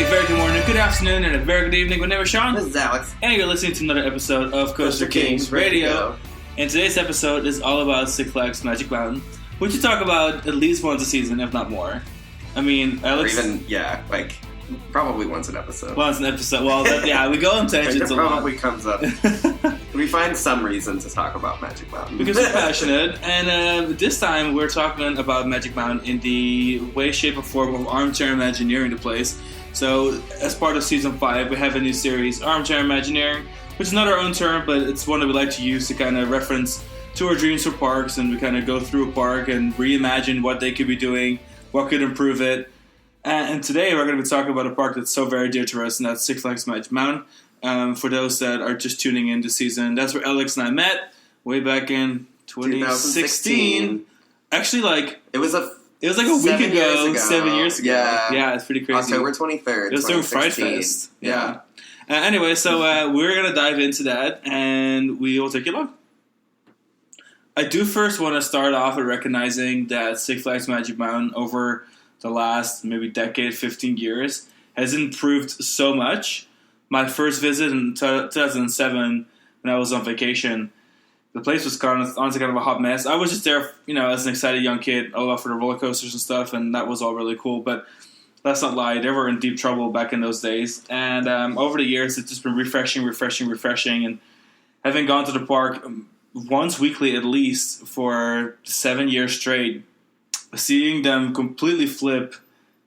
very good morning, good afternoon, and a very good evening. My name is Sean. This is Alex. And you're listening to another episode of Coaster Kings Radio. And today's episode is all about Six Flags Magic Mountain, which we talk about at least once a season, if not more. I mean, Alex... Or even, probably once an episode. Once an episode. Well, we go on tangents a lot. It probably comes up. We find some reason to talk about Magic Mountain. Because we're passionate. And this time we're talking about Magic Mountain in the way, shape, or form of Armchair Imagineering the place. So, as part of Season 5, we have a new series, Armchair Imagineering, which is not our own term, but it's one that we like to use to kind of reference to our dreams for parks, and we kind of go through a park and reimagine what they could be doing, what could improve it. And today we're going to be talking about a park that's so very dear to us, and that's Six Flags Magic Mountain. For those that are just tuning in this season, that's where Alex and I met way back in 2016. Actually, it was like a week ago, 7 years ago. Yeah, it's pretty crazy. October 23rd, it was during Fright Fest. Yeah. Anyway, so we're going to dive into that, and we will take you along. I do first want to start off with recognizing that Six Flags Magic Mountain over the last maybe decade, 15 years, has improved so much. My first visit in 2007, when I was on vacation, the place was honestly kind of a hot mess. I was just there, as an excited young kid, all out for the roller coasters and stuff, and that was all really cool. But let's not lie, they were in deep trouble back in those days. And over the years, it's just been refreshing. And having gone to the park once weekly at least for 7 years straight, seeing them completely flip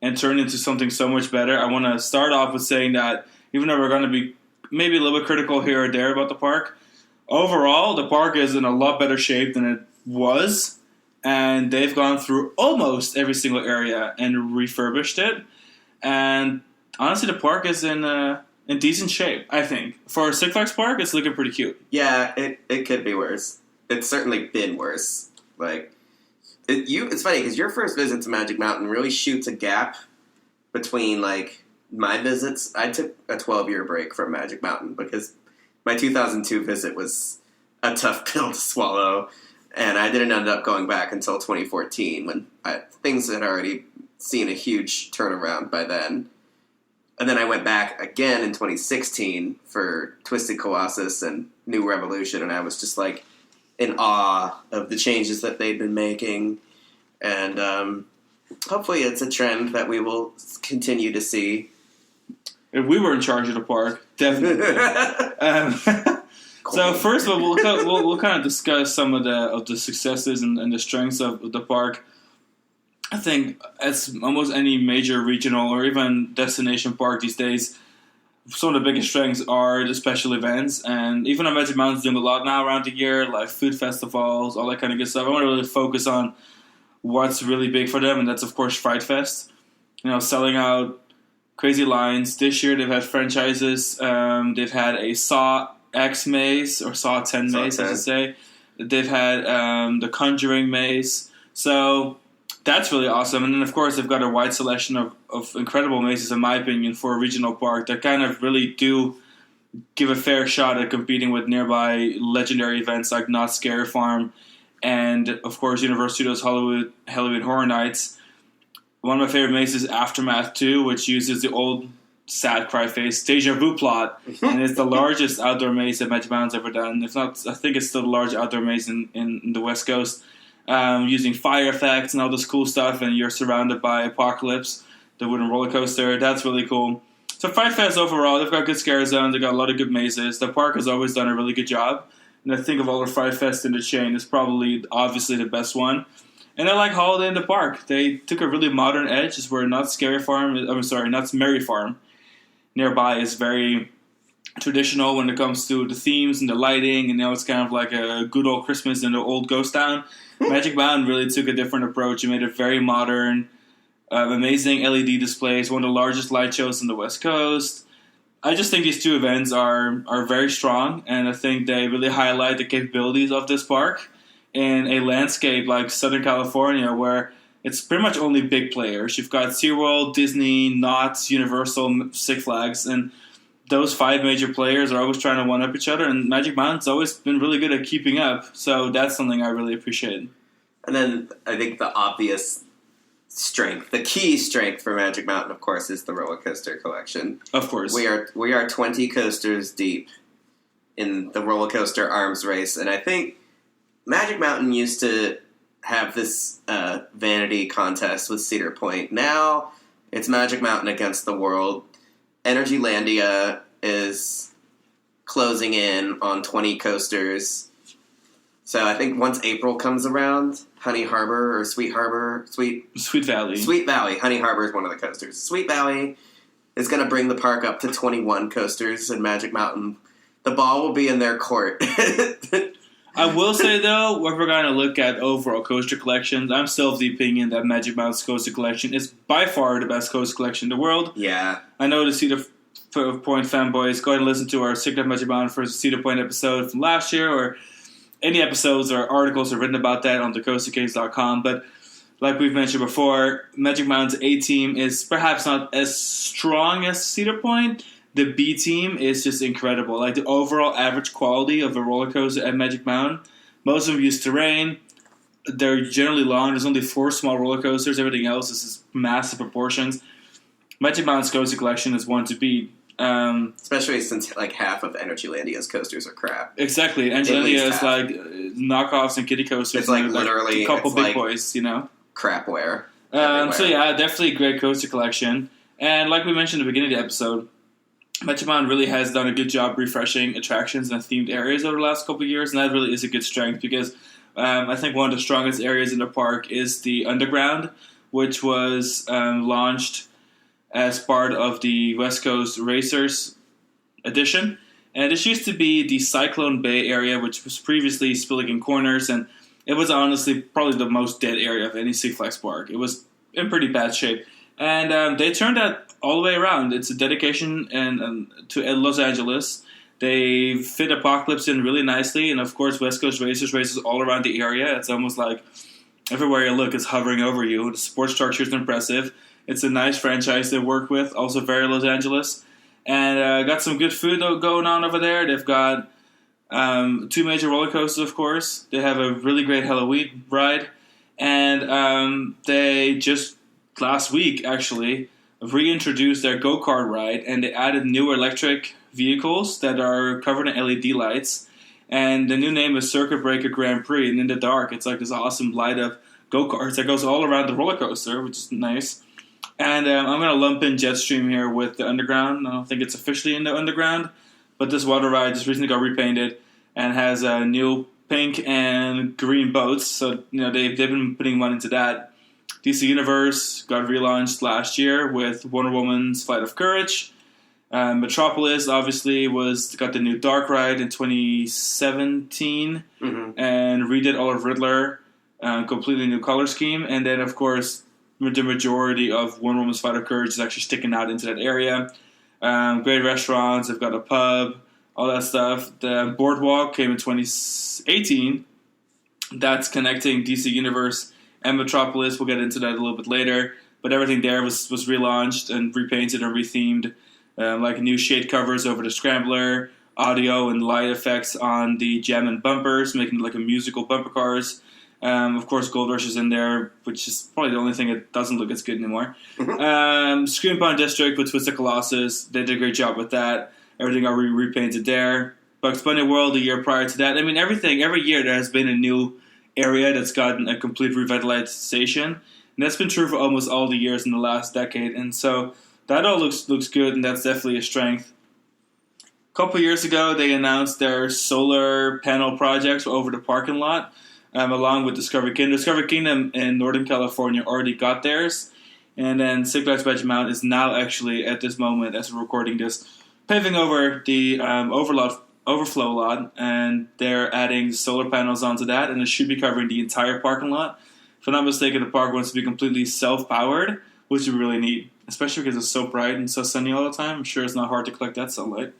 and turn into something so much better, I want to start off with saying that even though we're going to be maybe a little bit critical here or there about the park, overall, the park is in a lot better shape than it was, and they've gone through almost every single area and refurbished it. And honestly, the park is in decent shape, I think. For a Six Flags park, it's looking pretty cute. Yeah, it could be worse. It's certainly been worse. It's funny because your first visit to Magic Mountain really shoots a gap between my visits. I took a 12-year break from Magic Mountain because my 2002 visit was a tough pill to swallow, and I didn't end up going back until 2014 when things had already seen a huge turnaround by then. And then I went back again in 2016 for Twisted Colossus and New Revolution, and I was just in awe of the changes that they've been making. And hopefully it's a trend that we will continue to see. If we were in charge of the park, definitely. So first of all, we'll kind of discuss some of the successes and the strengths of the park. I think as almost any major regional or even destination park these days, some of the biggest strengths are the special events. And even though Magic Mountain's doing a lot now around the year, like food festivals, all that kind of good stuff, I want to really focus on what's really big for them, and that's, of course, Fright Fest. Selling out crazy lines. This year they've had franchises. They've had a Saw X maze, or Saw 10 maze, I should say. They've had the Conjuring maze. So that's really awesome. And then, of course, they've got a wide selection of incredible mazes, in my opinion, for a regional park that kind of really do give a fair shot at competing with nearby legendary events like Knott's Scary Farm and, of course, Universal Studios Halloween Horror Nights. One of my favorite mazes is Aftermath 2, which uses the old sad cry face Deja Vu plot, and it's the largest outdoor maze that Magic Mountain's ever done. If not, I think it's still the largest outdoor maze in the West Coast. Using fire effects and all this cool stuff, and you're surrounded by Apocalypse, the wooden roller coaster. That's really cool. So Fright Fest overall, they've got good scare zones, they've got a lot of good mazes. The park has always done a really good job, and I think of all the Fright Fest in the chain, it's probably obviously the best one. And I like Holiday in the Park. They took a really modern edge. It's where Knott's Merry Farm nearby is very traditional when it comes to the themes and the lighting, and it's kind of like a good old Christmas in the old ghost town. Magic Mountain really took a different approach and made it very modern, amazing LED displays, one of the largest light shows on the West Coast. I just think these two events are very strong, and I think they really highlight the capabilities of this park in a landscape like Southern California where it's pretty much only big players. You've got SeaWorld, Disney, Knott's, Universal, Six Flags, and those five major players are always trying to one-up each other, and Magic Mountain's always been really good at keeping up, so that's something I really appreciate. And then I think the obvious strength. The key strength for Magic Mountain, of course, is the roller coaster collection. Of course. We are 20 coasters deep in the roller coaster arms race, and I think Magic Mountain used to have this vanity contest with Cedar Point. Now it's Magic Mountain against the world. Energylandia is closing in on 20 coasters. So I think once April comes around, Honey Harbor or Sweet Valley. Sweet Valley. Honey Harbor is one of the coasters. Sweet Valley is going to bring the park up to 21 coasters, and Magic Mountain, the ball will be in their court. I will say, though, if we're going to look at overall coaster collections, I'm still of the opinion that Magic Mountain's coaster collection is by far the best coaster collection in the world. Yeah. I know the Cedar Point fanboys, go ahead and listen to our Secret of Magic Mountain for Cedar Point episode from last year, or any episodes or articles are written about that on thecoasterkings.com. But like we've mentioned before, Magic Mountain's A team is perhaps not as strong as Cedar Point. The B team is just incredible. Like the overall average quality of a roller coaster at Magic Mountain, most of them use terrain. They're generally long. There's only 4 small roller coasters. Everything else is just massive proportions. Magic Mountain's coaster collection is one to beat. Especially since like half of Energylandia's coasters are crap. Exactly. Energylandia is like knockoffs and kiddie coasters. It's like literally a couple big like boys, you know? Crapware. So yeah, definitely a great coaster collection. And like we mentioned at the beginning of the episode, Magic Mountain really has done a good job refreshing attractions and themed areas over the last couple of years, and that really is a good strength because I think one of the strongest areas in the park is the Underground, which was launched as part of the West Coast Racers edition. And this used to be the Cyclone Bay area, which was previously Spilligan Corners, and it was honestly probably the most dead area of any Six Flags park. It was in pretty bad shape. And they turned that all the way around. It's a dedication to Los Angeles. They fit Apocalypse in really nicely, and of course West Coast Racers races all around the area. It's almost like everywhere you look is hovering over you. The support structure is impressive. It's a nice franchise they work with, also very Los Angeles. And got some good food going on over there. They've got 2 major roller coasters, of course. They have a really great Halloween ride. And they just, last week, actually, reintroduced their go-kart ride. And they added new electric vehicles that are covered in LED lights. And the new name is Circuit Breaker Grand Prix. And in the dark, it's like this awesome light-up go-karts that goes all around the roller coaster, which is nice. And I'm going to lump in Jetstream here with the Underground. I don't think it's officially in the Underground, but this water ride just recently got repainted and has new pink and green boats. So they've been putting money into that. DC Universe got relaunched last year with Wonder Woman's Flight of Courage. Metropolis obviously got the new Dark Ride in 2017 and redid all of Riddler, completely new color scheme, and then of course the majority of Wonder Woman's Flight of Courage is actually sticking out into that area. Great restaurants, they've got a pub, all that stuff. The Boardwalk came in 2018. That's connecting DC Universe and Metropolis. We'll get into that a little bit later. But everything there was relaunched and repainted and rethemed. Like new shade covers over the Scrambler, audio and light effects on the Gem and bumpers, making it like a musical bumper cars. Of course, Gold Rush is in there, which is probably the only thing that doesn't look as good anymore. Screambound District with Twisted Colossus, they did a great job with that. Everything got repainted there. Bugs Bunny World, the year prior to that. I mean, every year there has been a new area that's gotten a complete revitalization. And that's been true for almost all the years in the last decade. And so that all looks good, and that's definitely a strength. A couple years ago, they announced their solar panel projects over the parking lot. Along with Discovery Kingdom. Discovery Kingdom in Northern California already got theirs. And then Six Flags Magic Mountain is now actually, at this moment, as we're recording this, paving over the overflow lot. And they're adding solar panels onto that. And it should be covering the entire parking lot. If I'm not mistaken, the park wants to be completely self-powered, which is really neat. Especially because it's so bright and so sunny all the time. I'm sure it's not hard to collect that sunlight.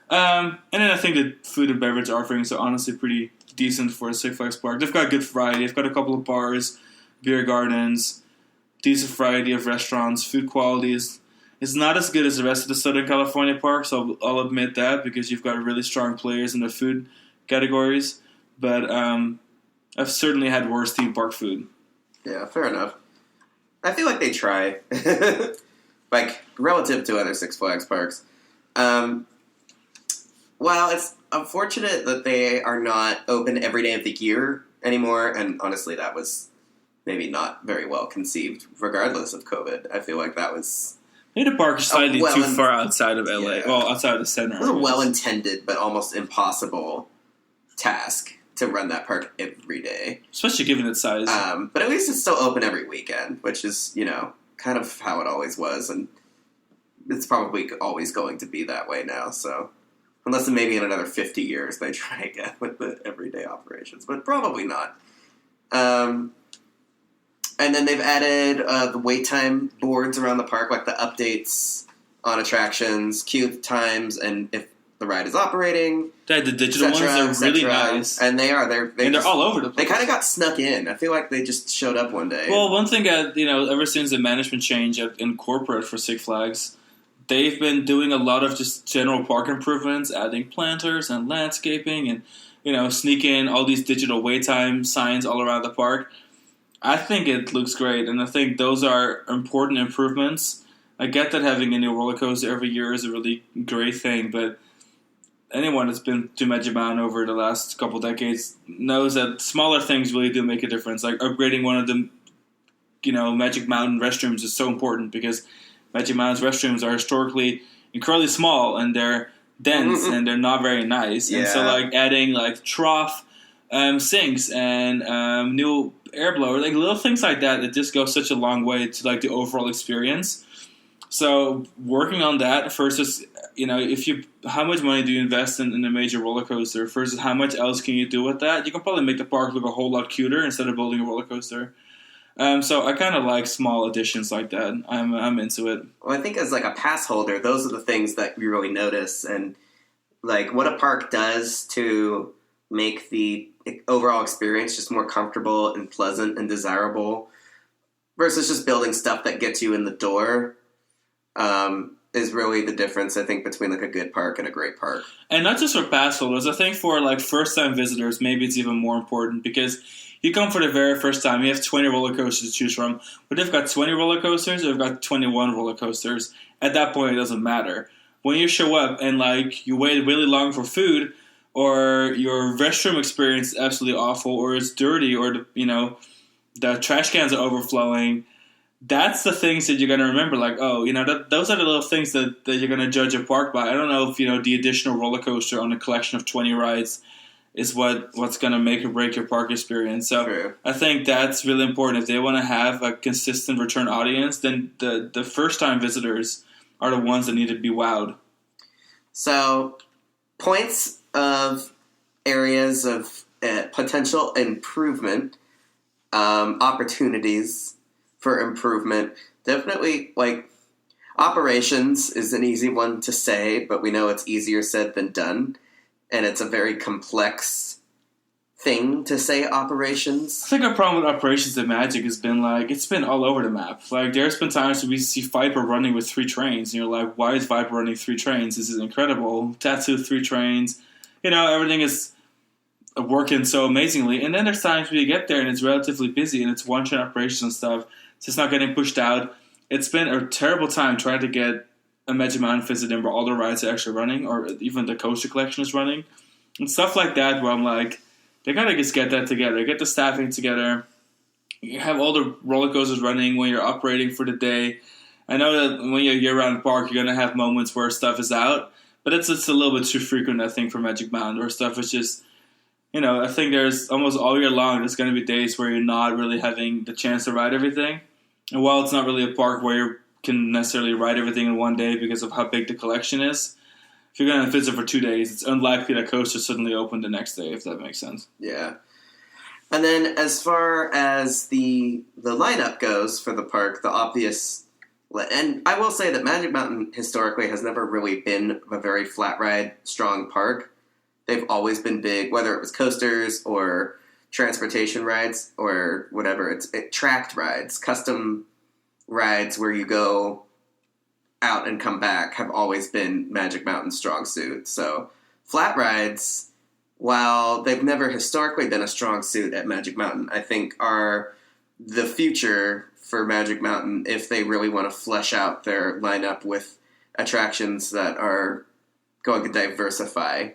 And then I think the food and beverage offerings are honestly pretty decent for a Six Flags park. They've got good variety. They've got a couple of bars, beer gardens, decent variety of restaurants. Food quality is not as good as the rest of the Southern California parks. So I'll admit that because you've got really strong players in the food categories. But I've certainly had worse theme park food. Yeah, fair enough. I feel like they try, like relative to other Six Flags parks. Well, it's unfortunate that they are not open every day of the year anymore, and honestly, that was maybe not very well conceived, regardless of COVID. I feel like that was... Maybe the park is slightly too far outside of LA. Yeah. Well, outside of the center. It was a well-intended, but almost impossible task to run that park every day. Especially given its size. But at least it's still open every weekend, which is, kind of how it always was, and it's probably always going to be that way now, so... Unless maybe in another 50 years they try again with the everyday operations. But probably not. And then they've added the wait time boards around the park, like the updates on attractions, queue times, and if the ride is operating. The digital ones are really nice. And they are. They're all over the place. They kind of got snuck in. I feel like they just showed up one day. Well, one thing, ever since the management change in corporate for Six Flags, they've been doing a lot of just general park improvements, adding planters and landscaping and, sneak in all these digital wait time signs all around the park. I think it looks great, and I think those are important improvements. I get that having a new roller coaster every year is a really great thing, but anyone that's been to Magic Mountain over the last couple decades knows that smaller things really do make a difference. Like upgrading one of the, Magic Mountain restrooms is so important because Magic Mountain's restrooms are historically incredibly small, and they're dense, and they're not very nice. Yeah. And so, adding, trough sinks and new air blower, little things like that just go such a long way to, the overall experience. So, working on that versus, how much money do you invest in a major roller coaster versus how much else can you do with that? You can probably make the park look a whole lot cuter instead of building a roller coaster. So I kind of like small additions like that. I'm into it. Well, I think as a pass holder, those are the things that you really notice, and what a park does to make the overall experience just more comfortable and pleasant and desirable, versus just building stuff that gets you in the door, is really the difference, I think, between a good park and a great park. And not just for pass holders. I think for first time visitors, maybe it's even more important because you come for the very first time, you have 20 roller coasters to choose from. But if you've got 20 roller coasters or you've got 21 roller coasters, at that point it doesn't matter. When you show up and you wait really long for food, or your restroom experience is absolutely awful, or it's dirty, or the trash cans are overflowing, that's the things that you're going to remember. Those are the little things that you're going to judge a park by. I don't know if the additional roller coaster on a collection of 20 rides is what's going to make or break your park experience. So True. I think that's really important. If they want to have a consistent return audience, then the first-time visitors are the ones that need to be wowed. So points of areas of potential improvement, opportunities for improvement. Definitely, operations is an easy one to say, but we know it's easier said than done. And it's a very complex thing to say, operations. I think our problem with operations at Magic has been, it's been all over the map. There's been times where we see Viper running with 3 trains, and you're like, why is Viper running 3 trains? This is incredible. Tattoo 3 trains. Everything is working so amazingly. And then there's times where you get there, and it's relatively busy, and it's one-train operations and stuff. It's just not getting pushed out. It's been a terrible time trying to get a Magic Mountain visit in where all the rides are actually running, or even the coaster collection is running, and stuff like that. Where I'm like, they gotta just get that together, get the staffing together. You have all the roller coasters running when you're operating for the day. I know that when you're year-round park, you're gonna have moments where stuff is out, but it's a little bit too frequent, I think, for Magic Mountain, where stuff is just, I think there's almost all year long. There's gonna be days where you're not really having the chance to ride everything, and while it's not really a park where you can necessarily ride everything in one day because of how big the collection is, if you're going to visit for 2 days, it's unlikely that coasters suddenly open the next day, if that makes sense. Yeah. And then as far as the lineup goes for the park, the obvious... And I will say that Magic Mountain historically has never really been a very flat ride, strong park. They've always been big, whether it was coasters or transportation rides or whatever. It's tracked rides, custom rides where you go out and come back have always been Magic Mountain's strong suit. So flat rides, while they've never historically been a strong suit at Magic Mountain, I think are the future for Magic Mountain if they really want to flesh out their lineup with attractions that are going to diversify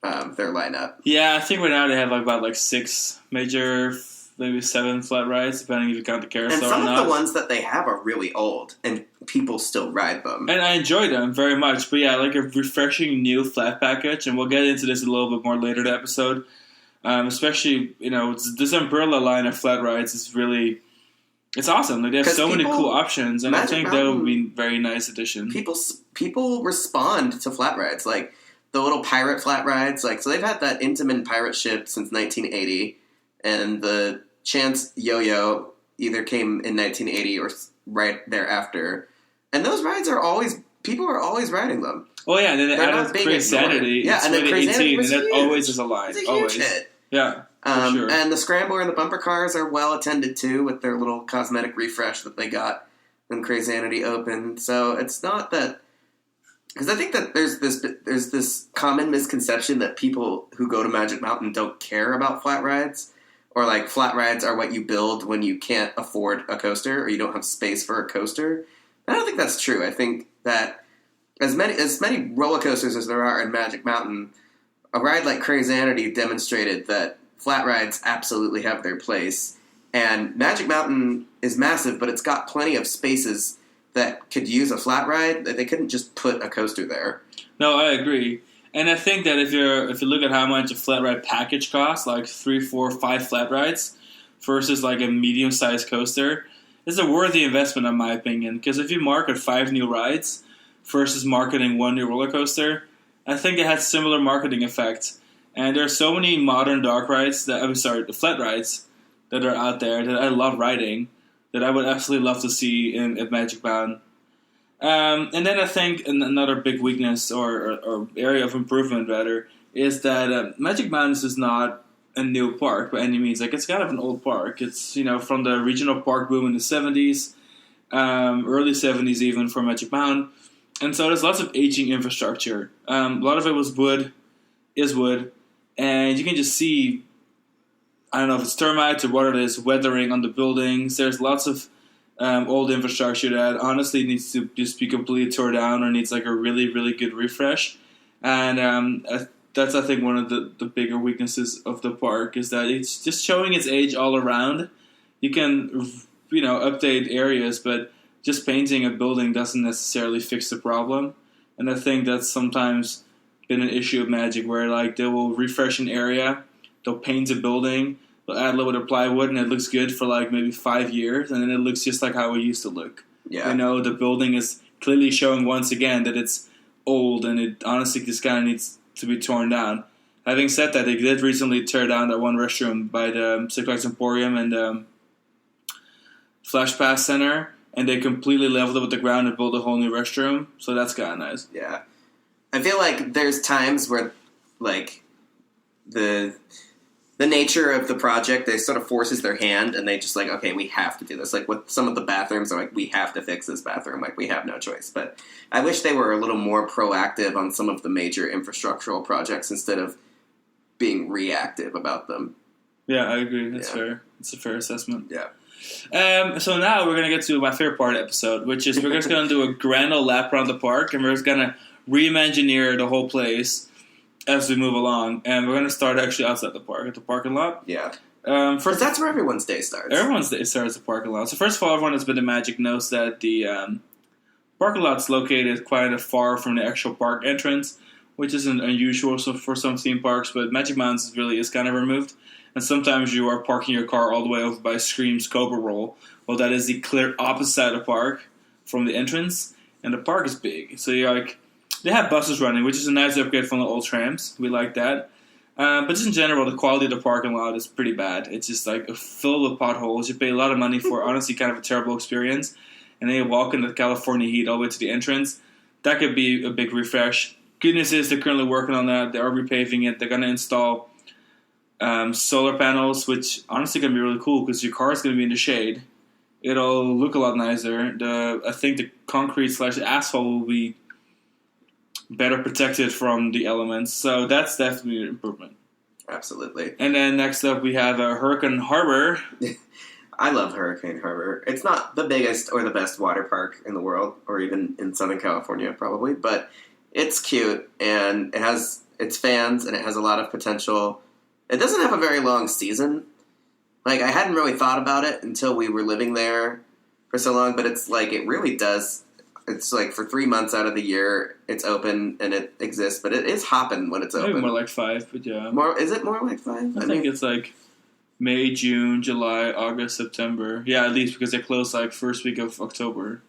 their lineup. Yeah, I think right now they have about 6 major, maybe 7 flat rides, depending if you count the carousel or not. And some of the ones that they have are really old, and people still ride them. And I enjoy them very much. But yeah, I like a refreshing new flat package, and we'll get into this a little bit more later in the episode. Especially, this Umbrella line of flat rides is really... It's awesome. They have so many cool options, and I think that would be a very nice addition. People respond to flat rides, like the little pirate flat rides. So they've had that Intamin pirate ship since 1980, and the Chance Yo-Yo either came in 1980 or right thereafter. And those rides people are always riding them. Oh yeah, and then they added Crazy-Sanity in 2018, and that always is a line. It's a huge hit. Yeah. Sure. And the Scrambler and the bumper cars are well attended to with their little cosmetic refresh that they got when Crazy-Sanity opened. So it's not that... Because I think that there's this common misconception that people who go to Magic Mountain don't care about flat rides, or flat rides are what you build when you can't afford a coaster or you don't have space for a coaster. I don't think that's true. I think that as many roller coasters as there are in Magic Mountain, a ride like Crazy-Sanity demonstrated that flat rides absolutely have their place. And Magic Mountain is massive, but it's got plenty of spaces that could use a flat ride. They couldn't just put a coaster there. No, I agree. And I think that if you look at how much a flat ride package costs, 3, 4, 5 flat rides versus a medium-sized coaster, it's a worthy investment in my opinion. Because if you market 5 new rides versus marketing 1 new roller coaster, I think it has similar marketing effects. And there are so many modern dark rides the flat rides that are out there that I love riding, that I would absolutely love to see at Magic Mountain. And then I think another big weakness or area of improvement, rather, is that Magic Mountain is not a new park by any means. It's kind of an old park. It's, from the regional park boom in the 70s, early 70s even for Magic Mountain. And so there's lots of aging infrastructure. A lot of it is wood, and you can just see, I don't know if it's termites or what it is, weathering on the buildings. There's lots of old infrastructure that honestly needs to just be completely torn down or needs a really, really good refresh. And that's, I think, one of the bigger weaknesses of the park is that it's just showing its age all around. You can, update areas, but just painting a building doesn't necessarily fix the problem. And I think that's sometimes been an issue of Magic, where they will refresh an area, they'll paint a building, they'll add a little bit of plywood, and it looks good for maybe 5 years, and then it looks just like how it used to look. Yeah. The building is clearly showing once again that it's old, and it honestly just kind of needs to be torn down. Having said that, they did recently tear down that one restroom by the Six Flags Emporium and Flash Pass Center, and they completely leveled it with the ground and built a whole new restroom, so that's kind of nice. Yeah. I feel like there's times where, the nature of the project, they sort of forces their hand, and they just okay, we have to do this. With some of the bathrooms, they're we have to fix this bathroom. We have no choice. But I wish they were a little more proactive on some of the major infrastructural projects instead of being reactive about them. Yeah, I agree. That's fair. It's a fair assessment. Yeah. So now we're going to get to my favorite part of the episode, which is we're just going to do a grand old lap around the park, and we're just going to re-imagineer the whole place as we move along. And we're going to start actually outside the park, at the parking lot. Yeah. First, that's where everyone's day starts. Everyone's day starts at the parking lot. So first of all, everyone that's been to Magic knows that the parking lot's located quite far from the actual park entrance, which isn't unusual for some theme parks, but Magic Mountain really is kind of removed. And sometimes you are parking your car all the way over by Scream's Cobra Roll. Well, that is the clear opposite side of the park from the entrance, and the park is big. So you're they have buses running, which is a nice upgrade from the old trams. We like that. But just in general, the quality of the parking lot is pretty bad. It's just filled with potholes. You pay a lot of money for, honestly, kind of a terrible experience. And then you walk in the California heat all the way to the entrance. That could be a big refresh. Good news is they're currently working on that. They are repaving it. They're going to install solar panels, which honestly can be really cool because your car is going to be in the shade. It'll look a lot nicer. I think the concrete/asphalt will be better protected from the elements. So that's definitely an improvement. Absolutely. And then next up we have Hurricane Harbor. I love Hurricane Harbor. It's not the biggest or the best water park in the world, or even in Southern California, probably, but it's cute, and it has its fans, and it has a lot of potential. It doesn't have a very long season. Like, I hadn't really thought about it until we were living there for so long, but it's like, it really does. It's like for 3 months out of the year, it's open and it exists, but it is hopping when it's open. Maybe more like 5, but yeah. Is it more like 5? I think it's like May, June, July, August, September. Yeah, at least because they close like first week of October.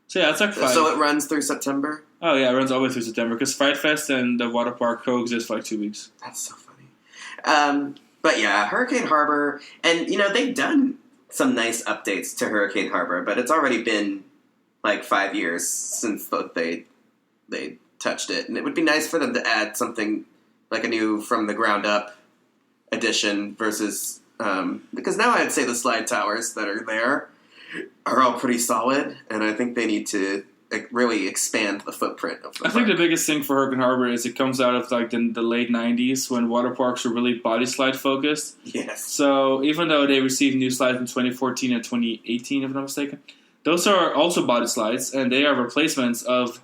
So yeah, it's like 5. So it runs through September? Oh yeah, it runs all the way through September because Fright Fest and the water park coexist for like 2 weeks. That's so funny. But yeah, Hurricane Harbor, and they've done some nice updates to Hurricane Harbor, but it's already been like 5 years since they touched it, and it would be nice for them to add something like a new from the ground up edition versus because now I'd say the slide towers that are there are all pretty solid, and I think they need to really expand the footprint of the park. I think the biggest thing for Hurricane Harbor is it comes out of like the late 90s when water parks were really body slide focused. Yes. So even though they received new slides in 2014 and 2018, if I'm not mistaken, those are also body slides, and they are replacements of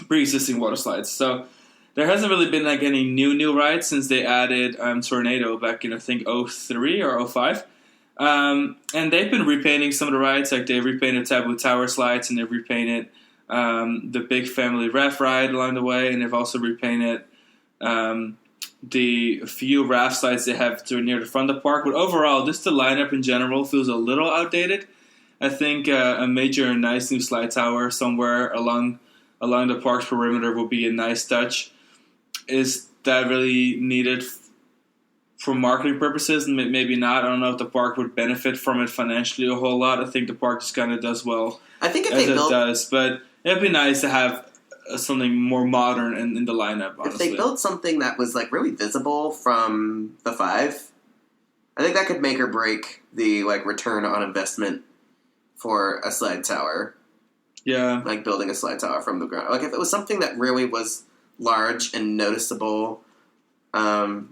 pre-existing water slides. So there hasn't really been like any new rides since they added Tornado back in I think 03 or 05. And they've been repainting some of the rides, like they've repainted Taboo Tower slides, and they've repainted the Big Family Raft ride along the way, and they've also repainted the few raft slides they have near the front of the park. But overall, just the lineup in general feels a little outdated. I think a major nice new slide tower somewhere along the park's perimeter would be a nice touch. Is that really needed for marketing purposes? Maybe not. I don't know if the park would benefit from it financially a whole lot. I think the park just kind of does well I think if as they it built, does. But it'd be nice to have something more modern in the lineup, honestly. If they built something that was like really visible from the 5, I think that could make or break the like return on investment for a slide tower. Yeah. Like building a slide tower from the ground. Like if it was something that really was large and noticeable. Of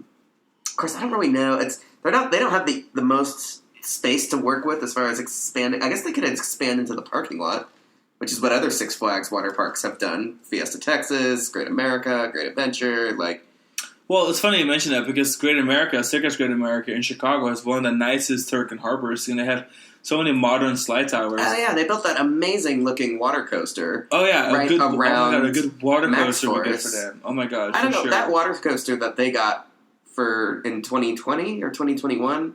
course, I don't really know. They don't have the most space to work with as far as expanding. I guess they could expand into the parking lot, which is what other Six Flags water parks have done. Fiesta Texas, Great America, Great Adventure, like. Well, it's funny you mention that because Great America, Circus Great America in Chicago is one of the nicest Hurricane Harbors, and they have so many modern slide towers. Oh yeah, they built that amazing looking water coaster. Oh yeah, right around a good water Max coaster would be good Forest. for them. Oh my god, I don't know sure. that water coaster that they got in 2020 or 2021.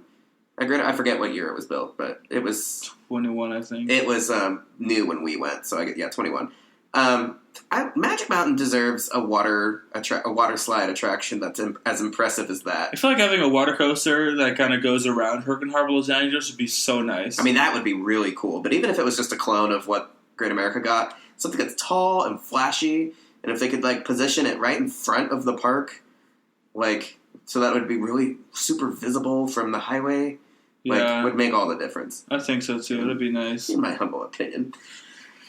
I forget what year it was built, but it was 21, I think. It was new when we went, so 21. Magic Mountain deserves a water slide attraction that's as impressive as that. I feel like having a water coaster that kind of goes around Hurricane Harbor, Los Angeles would be so nice. I mean, that would be really cool. But even if it was just a clone of what Great America got, something that's tall and flashy, and if they could like position it right in front of the park, like so that would be really super visible from the highway, would make all the difference. I think so too. It'd be nice. In my humble opinion.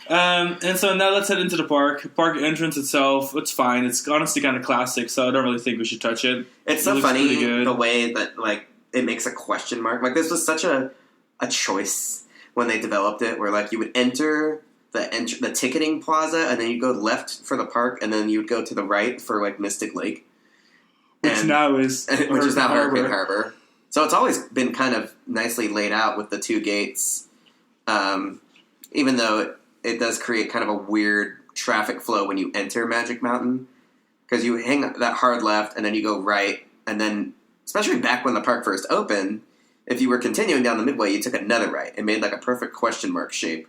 And so now let's head into the park. Park entrance itself, it's fine. It's honestly kind of classic, so I don't really think we should touch it. It's so funny the way that like it makes a question mark. Like this was such a choice when they developed it, where like you would enter the ticketing plaza, and then you go left for the park, and then you would go to the right for like Mystic Lake, which is now Hurricane Harbor. So it's always been kind of nicely laid out with the 2 gates, even though it does create kind of a weird traffic flow when you enter Magic Mountain, because you hang that hard left and then you go right, and then especially back when the park first opened, if you were continuing down the midway, you took another right. It made like a perfect question mark shape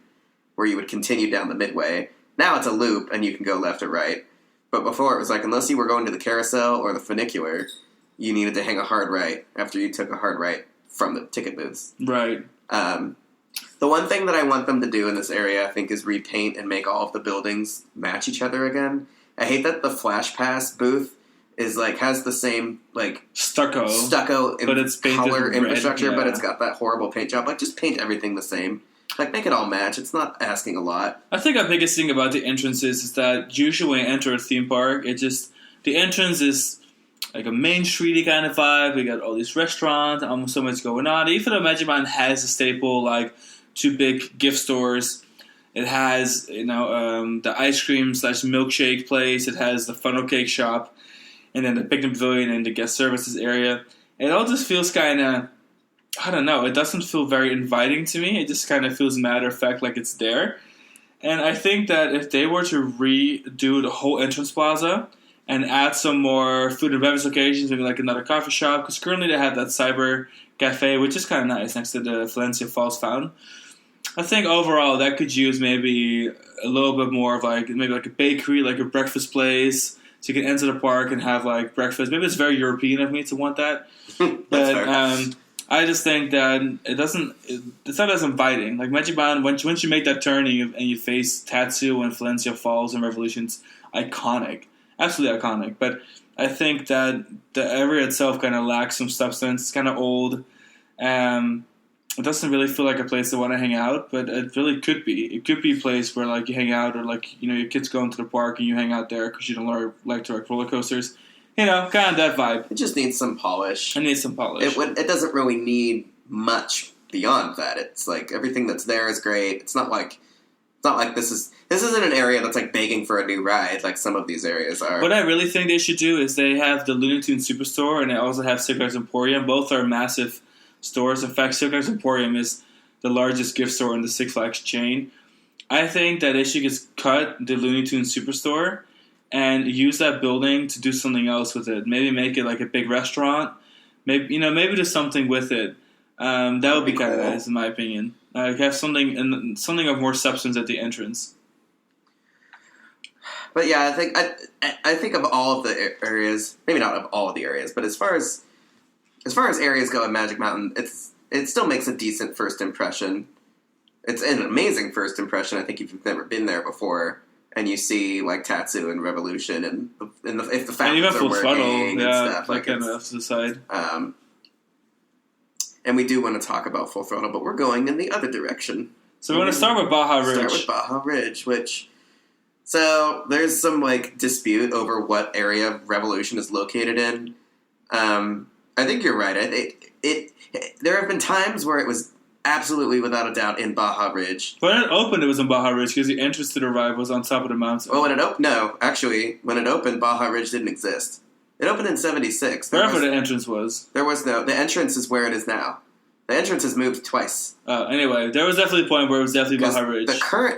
where you would continue down the midway. Now it's a loop and you can go left or right. But before it was like, unless you were going to the carousel or the funicular, you needed to hang a hard right after you took a hard right from the ticket booths. Right. The one thing that I want them to do in this area, I think, is repaint and make all of the buildings match each other again. I hate that the Flash Pass booth is like has the same like stucco but it's color red, infrastructure, yeah. But it's got that horrible paint job. Like, just paint everything the same. Like, make it all match. It's not asking a lot. I think our biggest thing about the entrances is that usually when you enter a theme park, the entrance is like a Main Streety kind of vibe. We got all these restaurants, almost so much going on. Even though Magic Mountain has a staple like 2 big gift stores, it has the ice cream / milkshake place. It has the funnel cake shop, and then the picnic pavilion and the guest services area. It all just feels kind of, I don't know. It doesn't feel very inviting to me. It just kind of feels matter of fact, like it's there. And I think that if they were to redo the whole entrance plaza and add some more food and beverage locations, maybe like another coffee shop, because currently they have that cyber cafe, which is kind of nice next to the Valencia Falls Fountain. I think overall that could use maybe a little bit more of maybe a bakery, like a breakfast place, so you can enter the park and have breakfast. Maybe it's very European of me to want that, but I just think that it's not as inviting. Like Magic Mountain, once you make that turn and you face Tatsu and Valencia Falls and Revolution's iconic, absolutely iconic. But I think that the area itself kind of lacks some substance. It's kind of old. It doesn't really feel like a place to want to hang out, but it really could be. It could be a place where you hang out, or your kids go into the park and you hang out there because you don't like to ride roller coasters. Kind of that vibe. It just needs some polish. It needs some polish. It doesn't really need much beyond that. It's everything that's there is great. It's not like this isn't an area that's begging for a new ride like some of these areas are. What I really think they should do is they have the Looney Tunes Superstore and they also have Cigarette Emporium. Both are massive stores. In fact, Cigarette Emporium is the largest gift store in the Six Flags chain. I think that they should just cut the Looney Tunes Superstore and use that building to do something else with it. Maybe make it like a big restaurant. Maybe do something with it. That would be kind of nice, in my opinion. Have something of more substance at the entrance. But yeah, I think of all of the areas, maybe not of all of the areas, but as far as areas go in Magic Mountain, it still makes a decent first impression. It's an amazing first impression. I think if you've never been there before, and you see Tatsu and Revolution and if the fountains are working and stuff kind of to the side. And we do want to talk about Full Throttle, but we're going in the other direction. So we want to start with Baja Ridge. Start with Baja Ridge, so there's some dispute over what area Revolution is located in. I think you're right. There have been times where it was absolutely, without a doubt, in Baja Ridge. When it opened, it was in Baja Ridge because the entrance to the ride was on top of the mountain. Well, when it opened, Baja Ridge didn't exist. It opened in '76. Wherever the entrance was. The entrance is where it is now. The entrance has moved twice. Anyway, there was definitely a point where it was definitely Baja Ridge.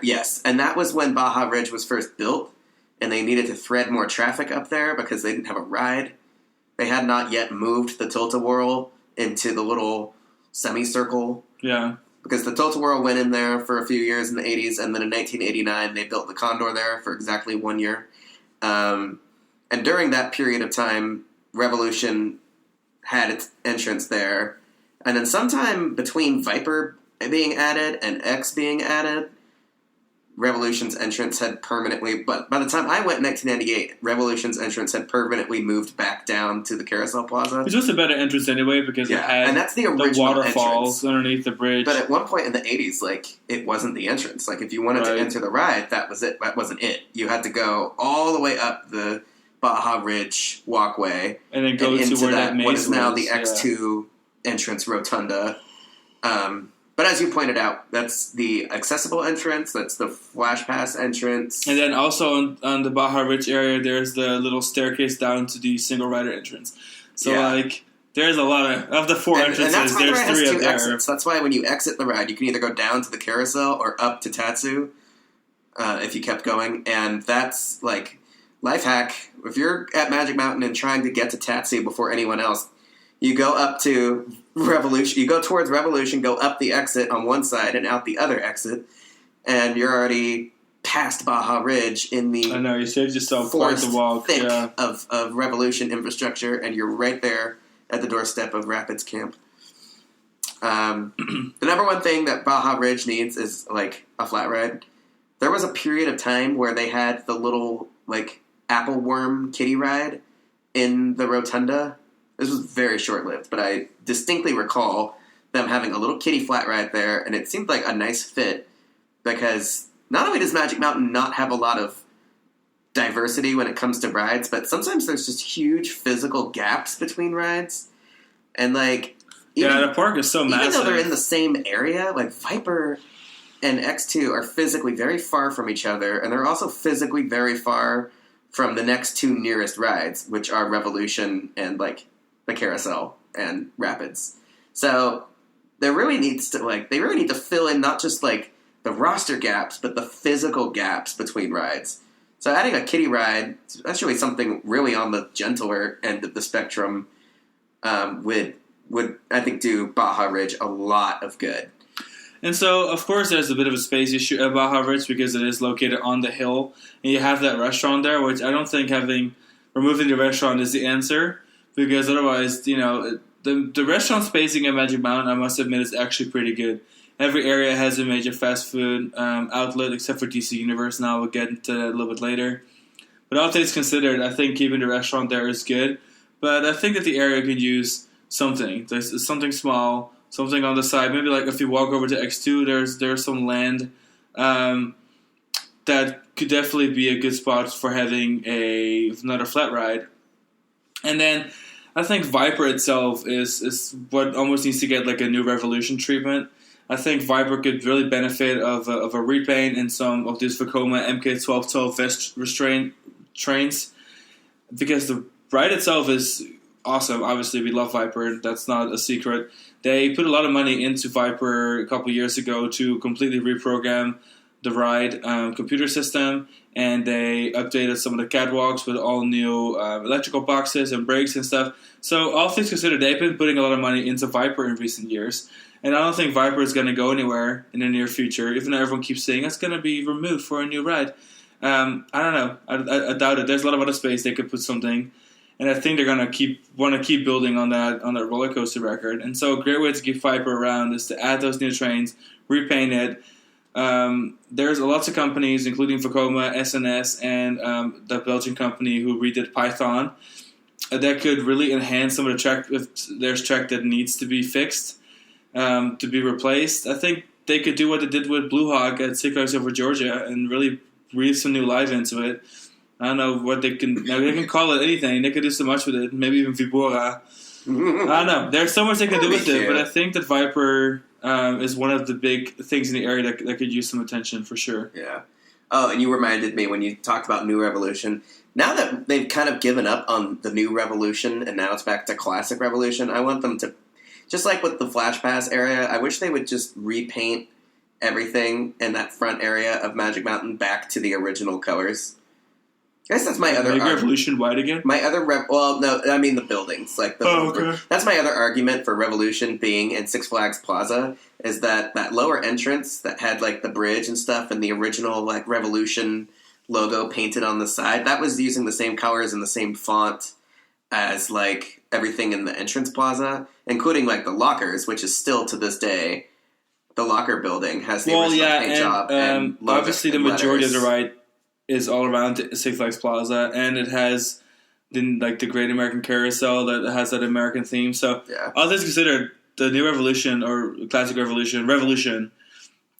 Yes, and that was when Baja Ridge was first built, and they needed to thread more traffic up there because they didn't have a ride. They had not yet moved the Tilt-A-Whirl into the little semicircle. Yeah. Because the Tilt-A-Whirl went in there for a few years in the 80s, and then in 1989 they built the Condor there for exactly 1 year. And during that period of time, Revolution had its entrance there. And then sometime between Viper being added and X being added, Revolution's entrance had permanently, but by the time I went in 1998, Revolution's entrance had permanently moved back down to the Carousel Plaza. Which was a better entrance anyway because it had and that's the original waterfalls entrance underneath the bridge. But at one point in the 80s, it wasn't the entrance. If you wanted to enter the ride, that was it. That wasn't it. You had to go all the way up the Baja Ridge walkway and then go to where that maze what is now the X2 entrance rotunda. But as you pointed out, that's the accessible entrance, that's the Flash Pass entrance. And then also on the Baja Ridge area, there's the little staircase down to the single rider entrance. So, there's a lot of the 4 entrances, and that's why there's 3 up there. Exits. That's why when you exit the ride, you can either go down to the carousel or up to Tatsu if you kept going. And that's, life hack. If you're at Magic Mountain and trying to get to Tatsu before anyone else, you go up to Revolution. You go towards Revolution, go up the exit on one side and out the other exit, and you're already past Baja Ridge in the I know, you saved yourself quite the walk. Thick of Revolution infrastructure, and you're right there at the doorstep of Rapids Camp. The number one thing that Baja Ridge needs is, a flat ride. There was a period of time where they had the little, apple worm kiddie ride in the rotunda. This was very short-lived, but I distinctly recall them having a little kiddie flat ride there, and it seemed like a nice fit because not only does Magic Mountain not have a lot of diversity when it comes to rides, but sometimes there's just huge physical gaps between rides. And, like... the park is so massive. Even though they're in the same area, like, Viper and X2 are physically very far from each other, and they're also physically very far from the next two nearest rides, which are Revolution and, like, the Carousel and Rapids. So there really needs to, like, they really need to fill in not just, like, the roster gaps, but the physical gaps between rides. So adding a kiddie ride, especially something really on the gentler end of the spectrum, would I think do Baja Ridge a lot of good. And so, of course, there's a bit of a space issue at Baja Ridge because it is located on the hill, and you have that restaurant there, which I don't think removing the restaurant is the answer, because otherwise, the restaurant spacing at Magic Mountain, I must admit, is actually pretty good. Every area has a major fast food outlet, except for DC Universe. Now we'll get into that a little bit later. But all things considered, I think keeping the restaurant there is good. But I think that the area could use something. There's something small, something on the side. Maybe like if you walk over to X2, there's some land that could definitely be a good spot for having another flat ride. And then I think Viper itself is what almost needs to get like a new Revolution treatment. I think Viper could really benefit of a repaint in some of these Vekoma MK1212 vest restraint trains, because the ride itself is awesome. Obviously, we love Viper. That's not a secret. They put a lot of money into Viper a couple years ago to completely reprogram the ride computer system, and they updated some of the catwalks with all new electrical boxes and brakes and stuff. So all things considered, they've been putting a lot of money into Viper in recent years. And I don't think Viper is going to go anywhere in the near future, even though everyone keeps saying it's going to be removed for a new ride. I don't know. I doubt it. There's a lot of other space they could put something, and I think they're going to want to keep building on that roller coaster record. And so a great way to keep Viper around is to add those new trains, repaint it. There's lots of companies, including Vekoma, SNS, and the Belgian company who redid Python, that could really enhance some of the track if there's track that needs to be fixed. To be replaced. I think they could do what they did with Blue Hawk at Six Flags Over Georgia and really breathe some new life into it. I don't know what they can... Now they can call it anything. They could do so much with it. Maybe even Vibora. I don't know. There's so much they can do with it, but I think that Viper is one of the big things in the area that could use some attention for sure. Yeah. Oh, and you reminded me when you talked about New Revolution. Now that they've kind of given up on the New Revolution and now it's back to Classic Revolution, I want them to... Just like with the Flash Pass area, I wish they would just repaint everything in that front area of Magic Mountain back to the original colors. I guess that's my other argument. Revolution white again? My other... well, no, I mean the buildings. Like okay. That's my other argument for Revolution being in Six Flags Plaza, is that lower entrance that had like the bridge and stuff and the original like Revolution logo painted on the side, that was using the same colors and the same font as like everything in the entrance plaza, including like the lockers, which is still to this day, the locker building has the original paint job. And obviously the majority of the ride is all around Six Flags Plaza, and it has the Great American Carousel that has that American theme. So all things considered, the New Revolution or Classic Revolution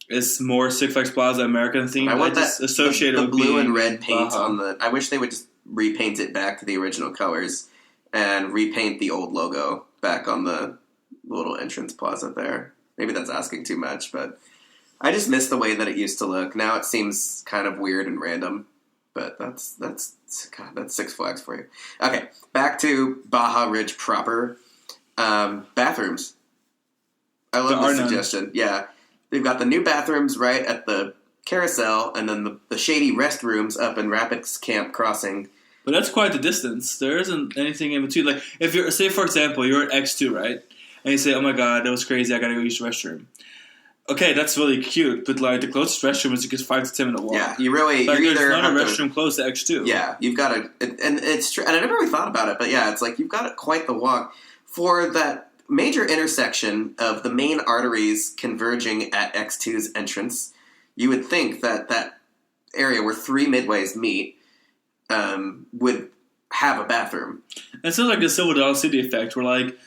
is more Six Flags Plaza American theme. I want that associated with blue and red paint on the... I wish they would just repaint it back to the original colors and repaint the old logo back on the little entrance plaza there. Maybe that's asking too much, but I just miss the way that it used to look. Now it seems kind of weird and random, but that's Six Flags for you. Okay, back to Baja Ridge proper. Bathrooms. I love this suggestion. Yeah, they've got the new bathrooms right at the carousel, and then the shady restrooms up in Rapids Camp Crossing. But that's quite the distance. There isn't anything in between. Like, if you're, say, for example, you're at X2, right? And you say, oh my god, that was crazy, I gotta go use the restroom. Okay, that's really cute, but like the closest restroom is just 5 to 10 minute walk. Yeah, you're either there's not a restroom close to X2. Yeah, you've got to, and it's true, and I never really thought about it, but yeah, it's like you've got quite the walk for that major intersection of the main arteries converging at X2's entrance. You would think that area where 3 midways meet would have a bathroom. It sounds like the Silver Dollar City effect, where like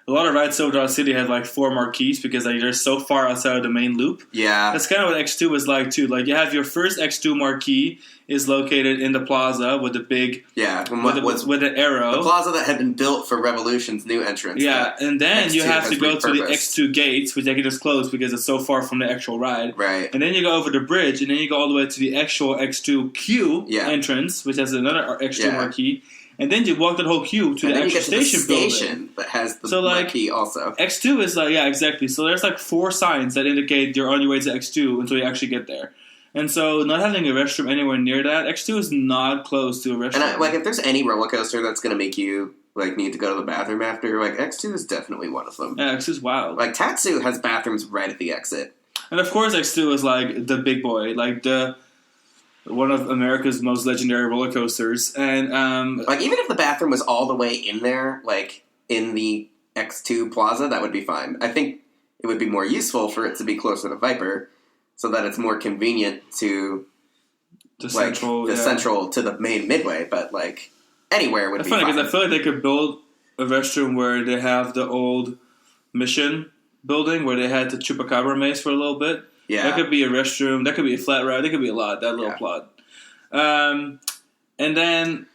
a lot of rides Silver Dollar City have like 4 marquees because like, they're so far outside of the main loop. Yeah. That's kind of what X2 is like too. Like you have your first X2 marquee is located in the plaza with the big with the arrow. The plaza that had been built for Revolution's new entrance. Yeah, and then you have to go through the repurposed. X2 gates, which they can just close because it's so far from the actual ride. Right. And then you go over the bridge, and then you go all the way to the actual X2 queue entrance, which has another X2 marquee. And then you walk that whole queue to the actual station building. That has the marquee also. X2 is like, yeah, exactly. So there's like 4 signs that indicate you're on your way to X2 until you actually get there. And so not having a restroom anywhere near that, X2 is not close to a restroom. And if there's any roller coaster that's going to make you like need to go to the bathroom after, like X2 is definitely one of them. Yeah, X2 is wild. Like Tatsu has bathrooms right at the exit. And of course X2 is like the big boy, like one of America's most legendary roller coasters. And like even if the bathroom was all the way in there, like in the X2 plaza, that would be fine. I think it would be more useful for it to be closer to Viper, so that it's more convenient to the central to the main midway. But like anywhere would be fine. It's funny because I feel like they could build a restroom where they have the old Mission building where they had the Chupacabra maze for a little bit. Yeah. That could be a restroom. That could be a flat ride. That could be a lot. That little plot. And then,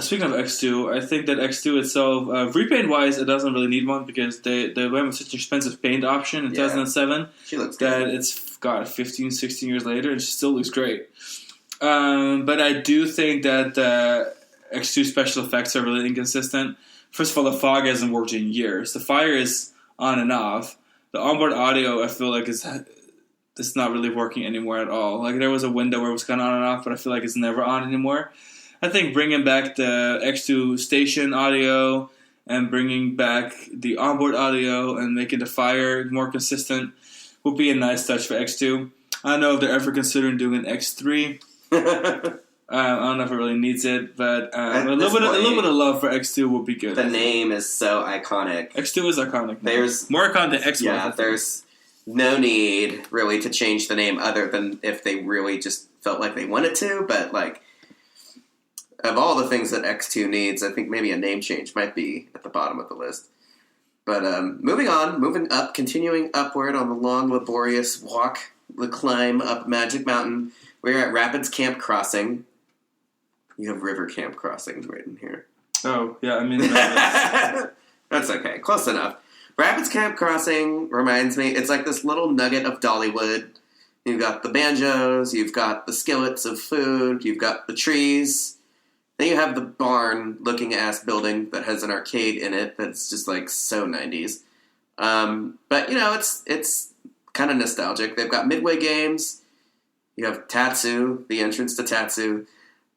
speaking of X2, I think that X2 itself, repaint-wise, it doesn't really need one because they went with such an expensive paint option in 2007 she looks that good. it's, 15, 16 years later, and she still looks great. But I do think that the X2 special effects are really inconsistent. First of all, the fog hasn't worked in years. The fire is on and off. The onboard audio, I feel like, it's not really working anymore at all. Like there was a window where it was kind of on and off, but I feel like it's never on anymore. I think bringing back the X2 station audio and bringing back the onboard audio and making the fire more consistent would be a nice touch for X2. I don't know if they're ever considering doing an X3. I don't know if it really needs it, but a little bit of love for X2 would be good. The name is so iconic. X2 is iconic. There's more iconic than X1. Yeah, there's no need really to change the name other than if they really just felt like they wanted to. But like, of all the things that X2 needs, I think maybe a name change might be at the bottom of the list. But moving up, continuing upward on the long, laborious walk, the climb up Magic Mountain. We're at Rapids Camp Crossing. You have River Camp Crossing written here. Oh, yeah, I mean... That's okay. Close enough. Rapids Camp Crossing reminds me... It's like this little nugget of Dollywood. You've got the banjos. You've got the skillets of food. You've got the trees. Then you have the barn-looking-ass building that has an arcade in it that's just, like, so 90s. But, you know, it's kind of nostalgic. They've got Midway games. You have Tatsu, the entrance to Tatsu.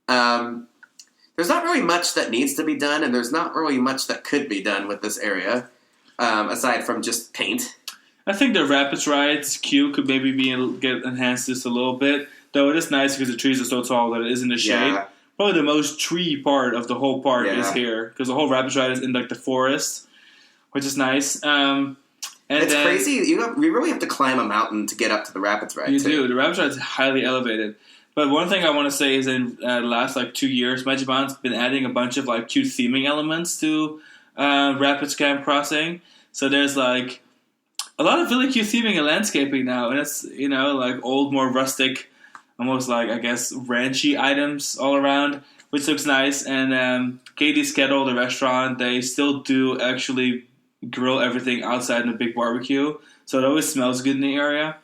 There's not really much that needs to be done, and there's not really much that could be done with this area, aside from just paint. I think the Rapids Rides queue could maybe get enhanced just a little bit, though it is nice because the trees are so tall that it is in the shade. Yeah. Probably the most tree part of the whole park is here, because the whole Rapids Ride is in like the forest, which is nice. It's crazy. We really have to climb a mountain to get up to the Rapids Ride, You do. The Rapids Ride is highly elevated. But one thing I want to say is in the last 2 years, Magic Mountain's been adding a bunch of cute theming elements to Rapids Camp Crossing. So there's a lot of really cute theming and landscaping now, and it's old, more rustic, almost I guess ranchy items all around, which looks nice. And Katie's Kettle, the restaurant, they still do actually grill everything outside in a big barbecue, so it always smells good in the area.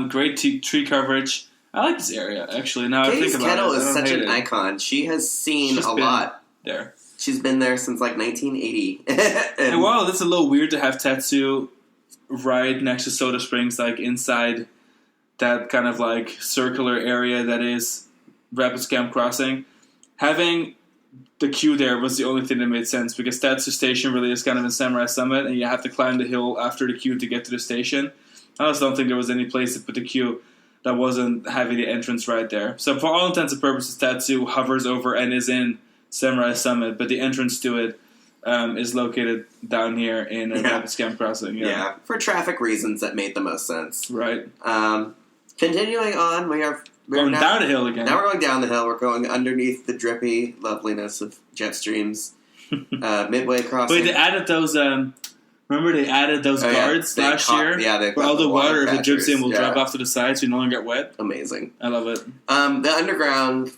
Great tree coverage. I like this area, actually. Now Katie's I think about Kettle it, is such an icon. She has seen a lot there. She's been there since 1980. And while it's a little weird to have Tatsu right next to Soda Springs, inside that kind of circular area that is Rapids Camp Crossing, having the queue there was the only thing that made sense, because Tatsu Station really is kind of in Samurai Summit, and you have to climb the hill after the queue to get to the station. I just don't think there was any place to put the queue that wasn't having the entrance right there. So for all intents and purposes, Tatsu hovers over and is in Samurai Summit, but the entrance to it is located down here in Rapids Camp Crossing. Yeah, for traffic reasons that made the most sense. Right. Continuing on, we're going down the hill again. Now we're going down the hill. We're going underneath the drippy loveliness of jet streams. Midway Crossing. Wait, they added those Remember they added those guards last year? Yeah, where all the water, if it drips in, will yeah. drop off to the side so you no longer get wet. Amazing. I love it. The underground,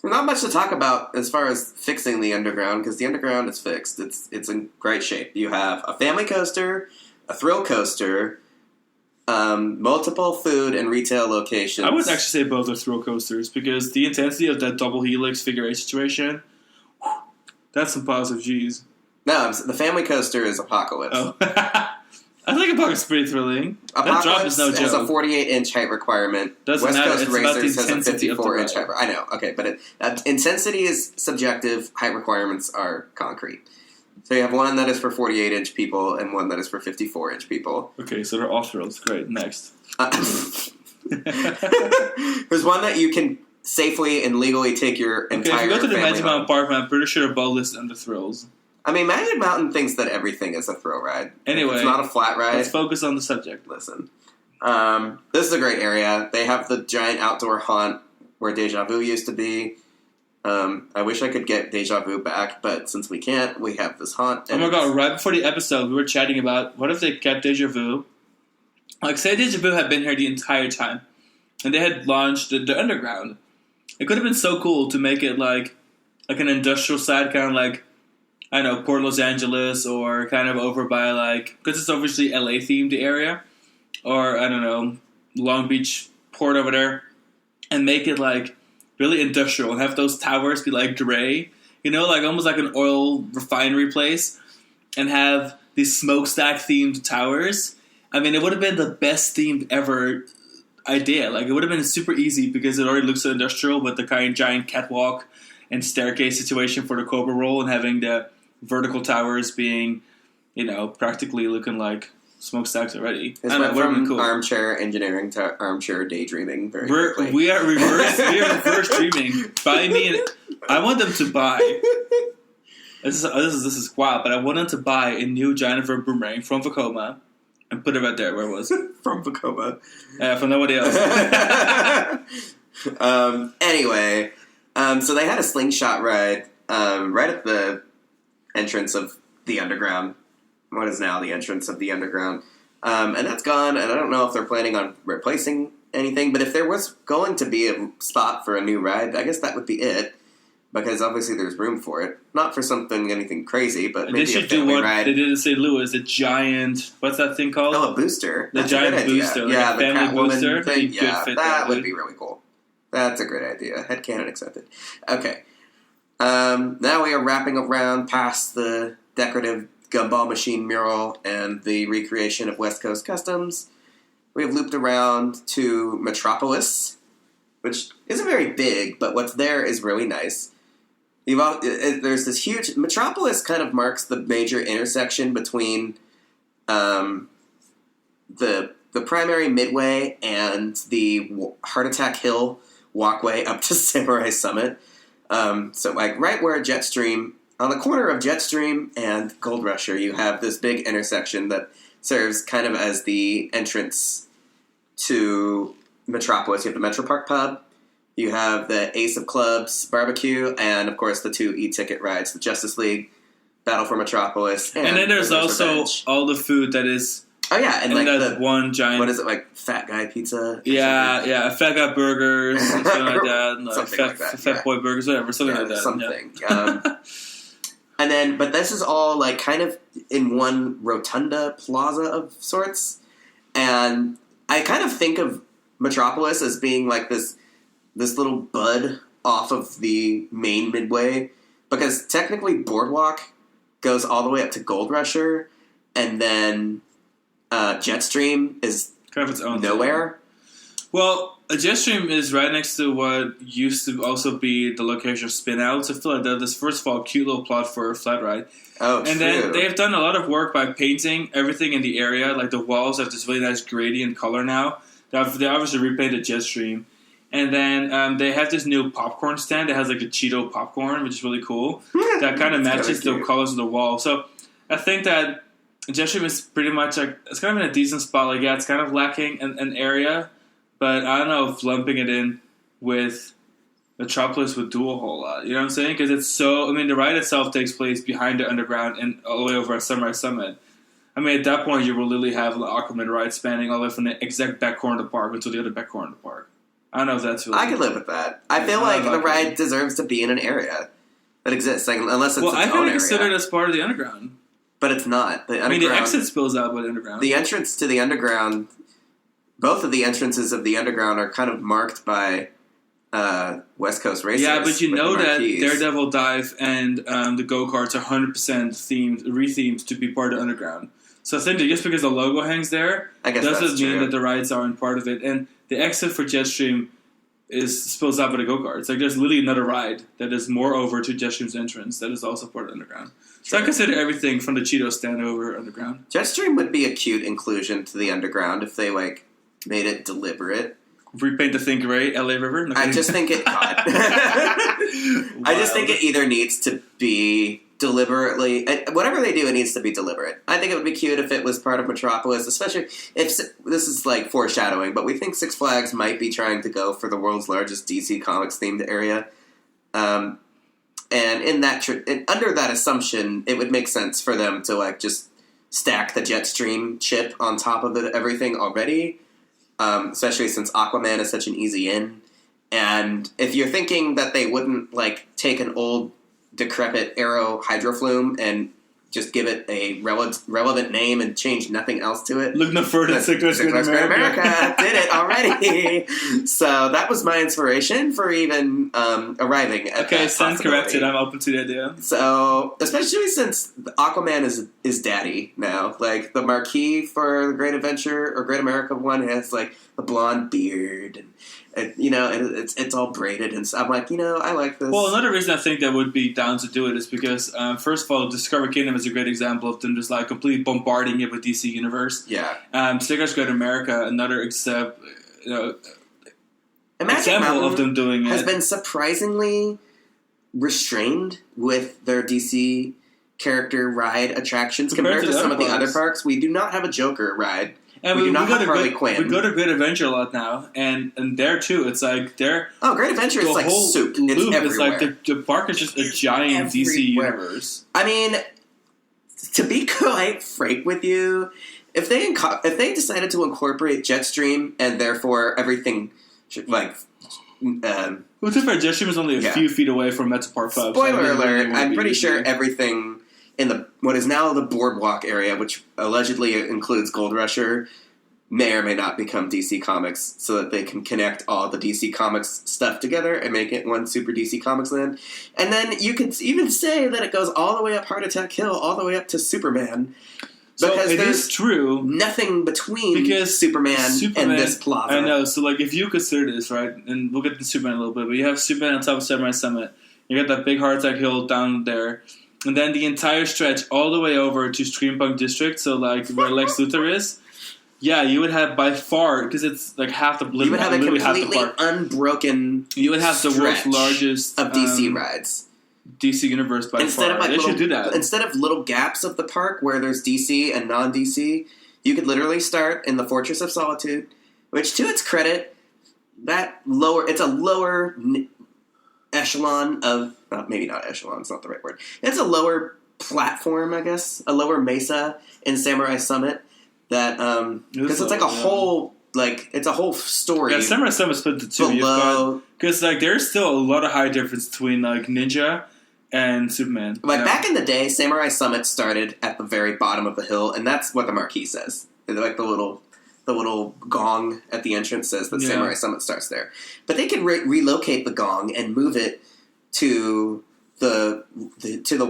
not much to talk about as far as fixing the underground, because the underground is fixed. It's in great shape. You have a family coaster, a thrill coaster, multiple food and retail locations. I would actually say both are thrill coasters, because the intensity of that double helix figure 8 situation, that's some positive G's. No, the family coaster is Apocalypse. Oh. I think Apocalypse is pretty thrilling. Apocalypse that drop is no joke. has a 48-inch height requirement. Doesn't West matter. Coast It's Racers about the has a intensity of the 54-inch ride. height. I know. Okay, but intensity is subjective. Height requirements are concrete. So you have one that is for 48-inch people and one that is for 54-inch people. Okay, so they're all thrills. Great. Next. There's one that you can safely and legally take your entire if you go to the family Magic on. Mountain Park, I'm pretty sure they're both listed under thrills. I mean, Magic Mountain thinks that everything is a thrill ride. Anyway, it's not a flat ride. Let's focus on the subject. Listen. This is a great area. They have the giant outdoor haunt where Deja Vu used to be. I wish I could get Deja Vu back, but since we can't, we have this haunt. Oh my god, right before the episode, we were chatting about what if they kept Deja Vu? Like, say Deja Vu had been here the entire time, and they had launched the underground. It could have been so cool to make it like an industrial side, kind of like, I don't know, Port Los Angeles, or kind of over by like, because it's obviously LA themed area, or I don't know, Long Beach port over there, and make it like really industrial and have those towers be like gray, you know, like almost like an oil refinery place, and have these smokestack themed towers. I mean, it would have been the best themed ever idea. Like, it would have been super easy because it already looks so industrial with the kind of giant catwalk and staircase situation for the Cobra roll, and having the vertical towers being, you know, practically looking like smokestacks already. It's went from cool. Armchair engineering to armchair daydreaming very quickly. We are reverse dreaming. Buy me, and I want them to buy. This is wild, but I want them to buy a new giant boomerang from Vekoma and put it right there where it was. From Vekoma. From nobody else. Anyway, so they had a slingshot ride right at the entrance of the underground. What is now the entrance of the underground. And that's gone, and I don't know if they're planning on replacing anything, but if there was going to be a spot for a new ride, I guess that would be it, because obviously there's room for it. Not for anything crazy, but maybe a family ride. They did in St. Louis, a giant, what's that thing called? Oh, a booster. The giant booster, like a family booster. Thing. Yeah, that would be really cool. That's a great idea. Headcanon accepted. Okay. Now we are wrapping around past the decorative Gumball Machine mural and the recreation of West Coast Customs. We have looped around to Metropolis, which isn't very big, but what's there is really nice. There's this huge... Metropolis kind of marks the major intersection between the primary midway and the Heart Attack Hill walkway up to Samurai Summit. So like right where Jetstream... On the corner of Jetstream and Gold Rusher, you have this big intersection that serves kind of as the entrance to Metropolis. You have the Metro Park Pub, you have the Ace of Clubs barbecue, and of course the 2 e-ticket rides, the Justice League, Battle for Metropolis, and then there's also Revenge. All the food that is... Oh yeah, and like that one giant... What is it, like Fat Guy Pizza? Yeah, Fat Guy Burgers, something like that. Like something like that. Fat Boy Burgers, whatever, something like that. Something. Yeah. And then, but this is all like kind of in one rotunda plaza of sorts, and I kind of think of Metropolis as being like this little bud off of the main midway, because technically Boardwalk goes all the way up to Gold Rusher, and then Jetstream is kind of its own nowhere. Thing. Well, Jetstream is right next to what used to also be the location of Spin Out. So I feel like that this, first of all, cute little plot for a flat ride. Oh, and true. then they've done a lot of work by painting everything in the area. Like the walls have this really nice gradient color now. They obviously repainted Jetstream. And then they have this new popcorn stand that has like a Cheeto popcorn, which is really cool. That kind of matches the colors of the wall. So I think that Jetstream is pretty much like, it's kind of in a decent spot. Like, yeah, it's kind of lacking an area. But I don't know if lumping it in with Metropolis would do a whole lot. You know what I'm saying? Because it's so... I mean, the ride itself takes place behind the underground and all the way over at Samurai Summit. I mean, at that point, you will literally have the Aquaman ride spanning all the way from the exact back corner of the park until the other back corner of the park. I don't know if that's really... I could live with that. I feel like the ride deserves to be in an area that exists, like, unless it's its own area. Well, I think consider it as part of the underground. But it's not. The exit spills out by the underground. The entrance to the underground, both of the entrances of the underground are kind of marked by West Coast racers. Yeah, but you know that Daredevil Dive and the go-karts are 100% rethemed to be part of the underground. So I think that just because the logo hangs there doesn't mean that the rides aren't part of it. And the exit for Jetstream spills out by the go-karts. Like, there's literally another ride that is moreover to Jetstream's entrance that is also part of the underground. So I consider everything from the Cheeto stand over underground. Jetstream would be a cute inclusion to the underground if they, like, made it deliberate. Repaint the thing gray, LA River? I just think it... I just think it either needs to be deliberately... Whatever they do, it needs to be deliberate. I think it would be cute if it was part of Metropolis, especially if... This is, like, foreshadowing, but we think Six Flags might be trying to go for the world's largest DC Comics-themed area. And in that... under that assumption, it would make sense for them to, like, just stack the Jetstream chip on top of everything already, especially since Aquaman is such an easy in. And if you're thinking that they wouldn't, like, take an old, decrepit Aero Hydroflume and just give it a relevant name and change nothing else to it. Look no further than Six Flags America did it already. So that was my inspiration for even arriving at that stand corrected. I'm open to the idea. So, especially since Aquaman is daddy now. Like, the marquee for the Great Adventure, or Great America one, has, like, a blonde beard, and it's all braided, and so I'm like, I like this. Well, another reason I think that would be down to do it is because, first of all, Discovery Kingdom is a great example of them just, like, completely bombarding it with DC Universe. Yeah. Six Flags Great America, another example of them doing it. Has been surprisingly restrained with their DC character ride attractions compared to some of the other parks. We do not have a Joker ride. And we go to Harley Quinn. We go to Great Adventure a lot now, and there too, it's like Great Adventure is like soup. It's everywhere. It's like the park is just a giant DC universe. I mean, to be quite frank with you, if they decided to incorporate Jetstream and therefore everything should, like, well, to be fair, Jetstream is only a few feet away from Metro Park 5. Spoiler alert! I'm pretty sure everything in what is now the Boardwalk area, which allegedly includes Gold Rusher, may or may not become DC Comics, so that they can connect all the DC Comics stuff together and make it one super DC Comics land. And then you could even say that it goes all the way up Heart Attack Hill, all the way up to Superman. So it is true. Nothing between Superman and this plaza. I know. So, like, if you consider this, right, and we'll get to Superman in a little bit, but you have Superman on top of Samurai Summit. You got that big Heart Attack Hill down there. And then the entire stretch all the way over to Streampunk District, so, like, where Lex Luthor is. Yeah, you would have by far, because it's like half the... You would have a completely unbroken You would have the world's largest... of DC rides. DC Universe by far. They should do that. Instead of little gaps of the park where there's DC and non-DC, you could literally start in the Fortress of Solitude, which, to its credit, it's a lower echelon of... maybe not echelon, it's not the right word. It's a lower platform, I guess. A lower mesa in Samurai Summit. That because it's like a whole, like, it's a whole story. Yeah, Samurai Summit split the two. Because, like, there's still a lot of high difference between, like, Ninja and Superman. Like, back in the day, Samurai Summit started at the very bottom of the hill, and that's what the marquee says. Like, the little gong at the entrance says that Samurai Summit starts there. But they can relocate the gong and move it to the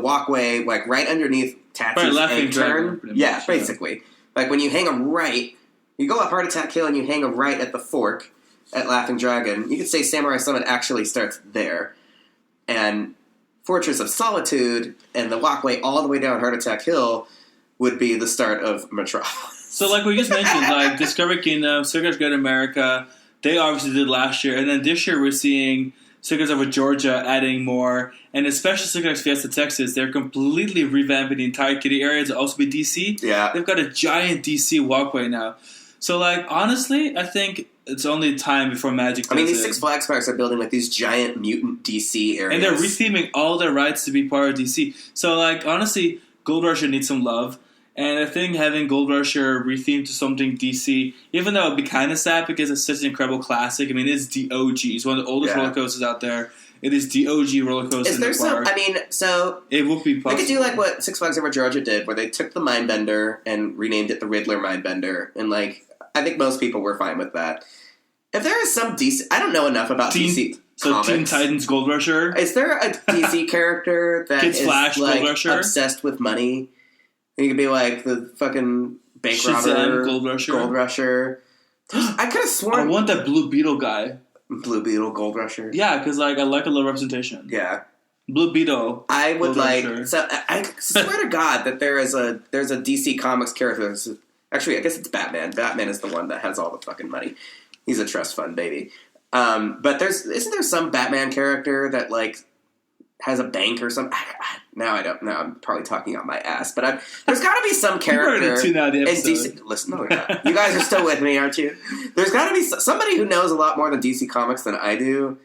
walkway, like, right underneath Tatsu's egg turn. Yeah, basically. Like, when you hang a right, you go up Heart Attack Hill and you hang a right at the fork at Laughing Dragon, you could say Samurai Summit actually starts there. And Fortress of Solitude and the walkway all the way down Heart Attack Hill would be the start of Metropolis. So, like we just mentioned, like, Discovery Kingdom, Circus Great America, they obviously did last year. And then this year we're seeing Circus Over Georgia adding more, and especially Circus Fiesta Texas, they're completely revamping the entire kiddie area to also be DC. Yeah. They've got a giant DC walkway now. So, like, honestly, I think it's only time before Magic does these Six Flags parks are building, like, these giant mutant DC areas. And they're retheming all their rides to be part of DC. So, like, honestly, Gold Rusher needs some love. And I think having Gold Rusher rethemed to something DC, even though it'd be kind of sad because it's such an incredible classic. I mean, it's the OG. It's one of the oldest roller coasters out there. It is the OG roller coaster in the park. It would be possible. They could do like what Six Flags Over Georgia did, where they took the Mindbender and renamed it the Riddler Mindbender. And I think most people were fine with that. If there is some DC... I don't know enough about DC comics. Teen Titans Gold Rusher? Is there a DC character that Kids is Flash, Gold Rusher? Obsessed with money? You could be like the fucking bank Shazam, robber. Gold Rusher. I could have sworn... I want that Blue Beetle guy. Blue Beetle, Gold Rusher. Yeah, because I like a little representation. Yeah. Blue Beetle. I would Gold like... Rusher. So I swear to God that there's a DC Comics character. Actually, I guess it's Batman. Batman is the one that has all the fucking money. He's a trust fund baby. But isn't there some Batman character that has a bank or something? Now I don't know. I'm probably talking on my ass, but there's got to be some character in DC. Listen, no, we're not. You guys are still with me, aren't you? There's got to be somebody who knows a lot more than DC Comics than I do.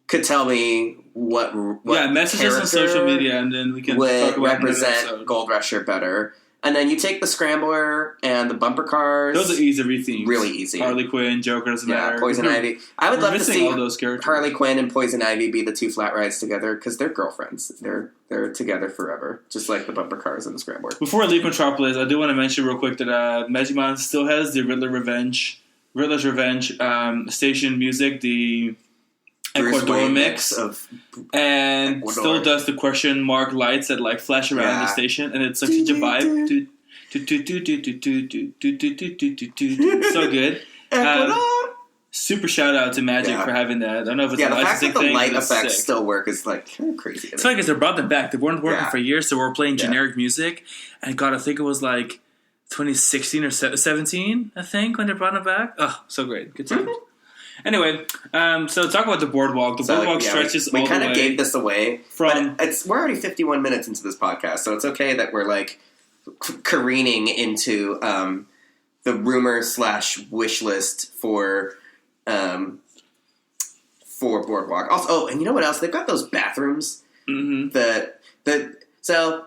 Could tell me what message us on social media, and then we can would represent Gold Rusher better. And then you take the Scrambler and the bumper cars. Those are easy rethemes. Really easy. Harley Quinn, Joker, doesn't matter. Poison Ivy. I would love to see all those characters. Harley Quinn and Poison Ivy be the two flat rides together because they're girlfriends. They're together forever, just like the bumper cars and the Scrambler. Before I leave Metropolis, I do want to mention real quick that Magic Mountain still has the Riddler's Revenge station music, the Ecuador mix and Ecuador. Still does the question mark lights that flash around the station, and it's such a vibe. So good. Super shout out to Magic for having that. I don't know if it's a licensing thing. The fact that the light effects still work is kind of crazy. It's funny because they brought them back. They weren't working for years, so we were playing generic music. And God, I think it was 2016 or 17, I think, when they brought them back. Oh, so great. Good times. Anyway, so talk about the boardwalk. The boardwalk stretches all the way. We kind of gave this away. We're already 51 minutes into this podcast, so it's okay that we're careening into the rumor / wish list for Boardwalk. Also, and you know what else? They've got those bathrooms. Mm-hmm. So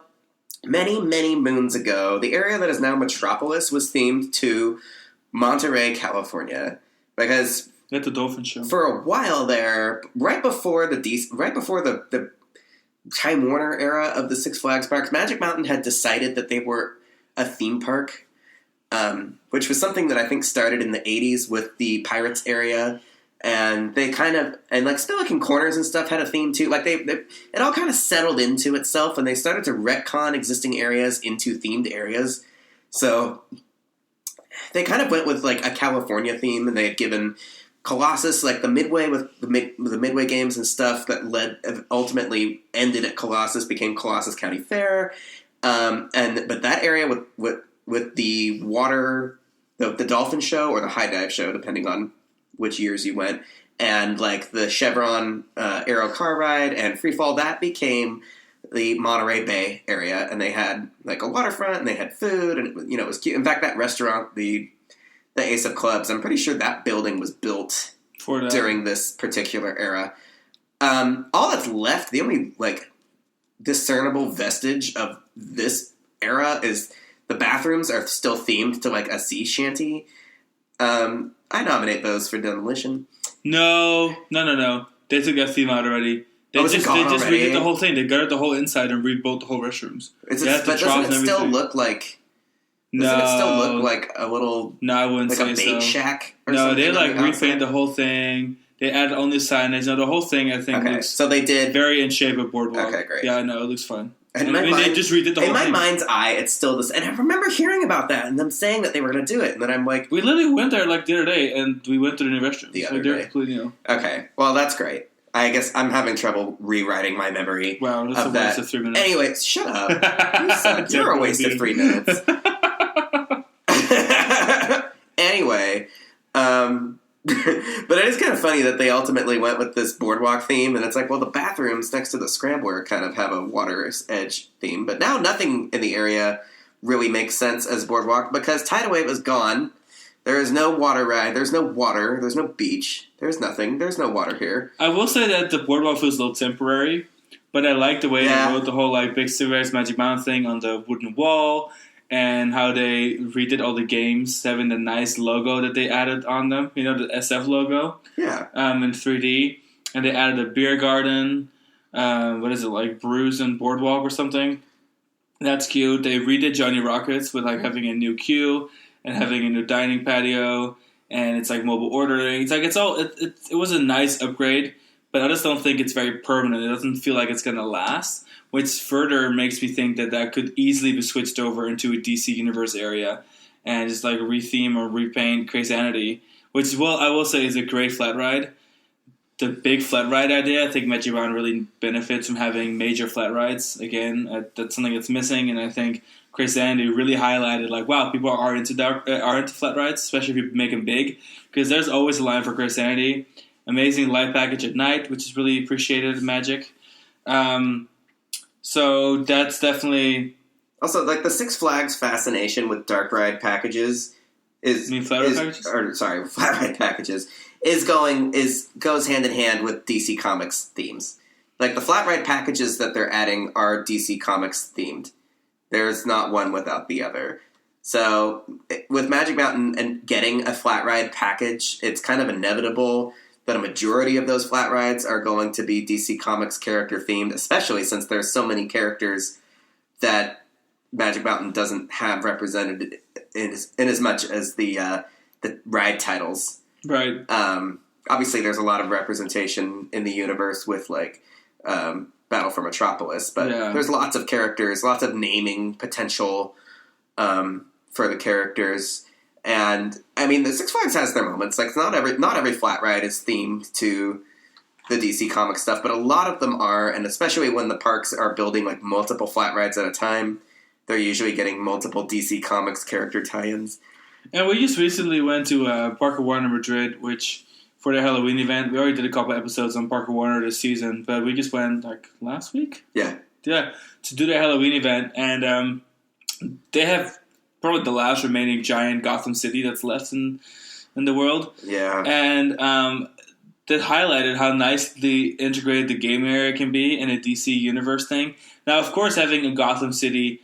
many moons ago, the area that is now Metropolis was themed to Monterey, California, because at the Dolphin Show for a while there, right before the Time Warner era of the Six Flags parks, Magic Mountain had decided that they were a theme park, which was something that I think started in the 80s with the Pirates area, and they kind of, and Spillikin Corners and stuff had a theme too. It all kind of settled into itself, and they started to retcon existing areas into themed areas. So they kind of went with a California theme, and they had given Colossus, the Midway with the Midway games and stuff that ultimately ended at Colossus, became Colossus County Fair, but that area with the water, the Dolphin Show or the High Dive Show, depending on which years you went, and the Chevron Aero Car Ride and Freefall, that became the Monterey Bay area, and they had a waterfront, and they had food, and it was cute. In fact, that restaurant, the Ace of Clubs, I'm pretty sure that building was built during this particular era. All that's left, the only discernible vestige of this era is the bathrooms are still themed to a sea shanty. I nominate those for demolition. No. They took that theme out already. They just redid the whole thing. They gutted the whole inside and rebuilt the whole restrooms. Doesn't it still look like? Doesn't it still look like a little? No, I wouldn't say a bait shack. Or no, something they repainted the whole thing. They added only signage. No, the whole thing I think looks. So they did very in shape of Boardwalk. Okay, great. Yeah, I know it looks fun. And they just redid the whole thing. In my mind's eye, it's still this. And I remember hearing about that and them saying that they were going to do it. And then I'm like, we literally went there the other day, and we went to the new restaurant. The other day. Completely, Okay, well that's great. I guess I'm having trouble rewriting my memory. Wow, that's a waste of 3 minutes. Anyway, shut up. You suck. You're a waste of 3 minutes. Anyway, but it is kind of funny that they ultimately went with this boardwalk theme, and it's the bathrooms next to the Scrambler kind of have a water's edge theme, but now nothing in the area really makes sense as boardwalk because Tidal Wave is gone. There is no water ride. There's no water. There's no beach. There's nothing. There's no water here. I will say that the boardwalk feels a little temporary, but I like the way they wrote the whole Big Cigarettes Magic Mountain thing on the wooden wall. and how they redid all the games, having the nice logo that they added on them. You know, the SF logo. Yeah. In 3D, and they added a beer garden. What is it, like Brews and Boardwalk or something? That's cute. They redid Johnny Rockets with like having a new queue and having a new dining patio, and it's like mobile ordering. It's like it was a nice upgrade, but I just don't think it's very permanent. It doesn't feel like it's gonna last, which further makes me think that could easily be switched over into a DC Universe area and just like retheme or repaint Crazy, which I will say is a great flat ride. The big flat ride idea, I think Magic Mountain really benefits from having major flat rides. Again, that's something that's missing, and I think Crazy really highlighted like, wow, people are into flat rides, especially if you make them big, because there's always a line for Crazy. Amazing light package at night, which is really appreciated in Magic. So that's definitely also like the Six Flags fascination with dark ride packages flat ride packages goes hand in hand with DC Comics themes. Like the flat ride packages that they're adding are DC Comics themed. There's not one without the other. So with Magic Mountain and getting a flat ride package, it's kind of inevitable that a majority of those flat rides are going to be DC Comics character themed, especially since there's so many characters that Magic Mountain doesn't have represented in as much as the ride titles. Right. Obviously, there's a lot of representation in the universe with like Battle for Metropolis, but there's lots of characters, lots of naming potential for the characters. And I mean, the Six Flags has their moments. Like not every flat ride is themed to the DC Comics stuff, but a lot of them are. And especially when the parks are building like multiple flat rides at a time, they're usually getting multiple DC Comics character tie-ins. And we just recently went to Parker Warner Madrid, which for the Halloween event, we already did a couple episodes on Parker Warner this season, but we just went like last week. Yeah, to do the Halloween event, and they have probably the last remaining giant Gotham City that's left in the world. Yeah. And that highlighted how nicely integrated the game area can be in a DC Universe thing. Now, of course, having a Gotham City,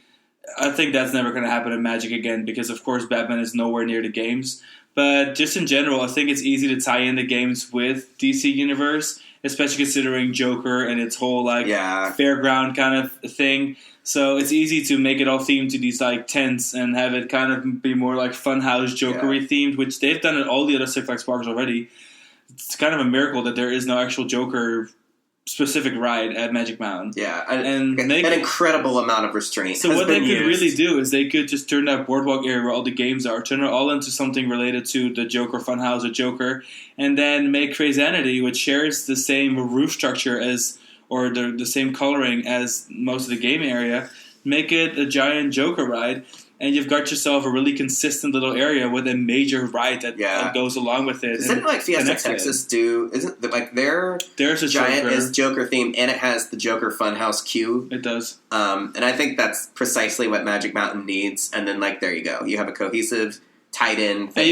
I think that's never going to happen in Magic again because, of course, Batman is nowhere near the games. But just in general, I think it's easy to tie in the games with DC Universe, especially considering Joker and its whole like fairground kind of thing. So it's easy to make it all themed to these like tents and have it kind of be more like Funhouse Joker-y themed, which they've done at all the other Six Flags parks already. It's kind of a miracle that there is no actual Joker specific ride at Magic Mountain. Yeah, and an incredible amount of restraint. So what they could really do is they could just turn that boardwalk area where all the games are, turn it all into something related to the Joker Funhouse or Joker, and then make Crazanity, which shares the same roof structure as, or the same coloring as most of the game area, make it a giant Joker ride. And you've got yourself a really consistent little area with a major ride that goes along with it. Isn't like Fiesta Texas do? Isn't like there's a giant Joker. Is Joker themed and it has the Joker Funhouse queue? It does. And I think that's precisely what Magic Mountain needs. And then like there you go, you have a cohesive, tied in thing. And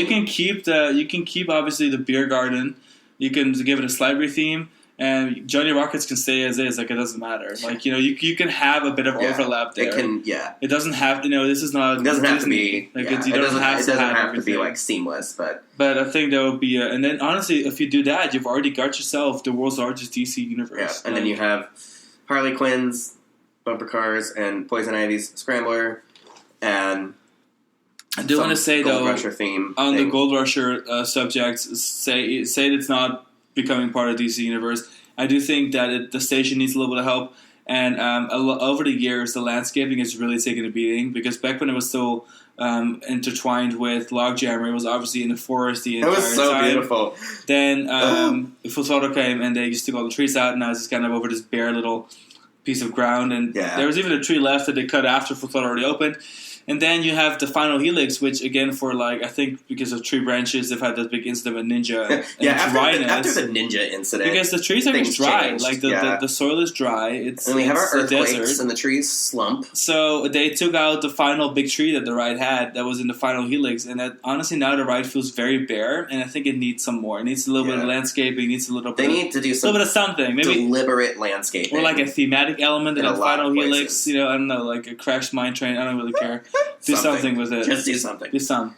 you can keep obviously the beer garden. You can give it a slight retheme. And Johnny Rockets can stay as is, like it doesn't matter. Like you can have a bit of overlap there. It doesn't have this is not. It doesn't have to be. Like it doesn't have to be like seamless, but I think that would be. And then honestly, if you do that, you've already got yourself the world's largest DC universe. Yeah, and then you have Harley Quinn's bumper cars and Poison Ivy's Scrambler, and I do want to say Gold though Rusher theme on thing. the Gold Rusher subjects, say it's not becoming part of DC Universe. I do think that the station needs a little bit of help, and over the years, the landscaping has really taken a beating, because back when it was still intertwined with Logjammer, it was obviously in the forest the entire time. It was so beautiful. Then Full Throttle came, and they just took all the trees out, and now it's just kind of over this bare little piece of ground, and there was even a tree left that they cut after Full Throttle already opened. And then you have the final Helix, which again, for like I think because of tree branches, they've had this big incident with Ninja. And after the Ninja incident, because the trees are just dry, changed. Like the soil is dry. And we have our earthquakes, desert. And the trees slump. So they took out the final big tree that the ride had that was in the final Helix, and that honestly now the ride feels very bare, and I think it needs some more. It needs a little bit of landscaping. It needs a little. They need to do some little bit of something, maybe deliberate landscaping, or like a thematic element in the final Helix. places. I don't know, like a crashed mine train. I don't really care. Do something with it. Just do something. Do some.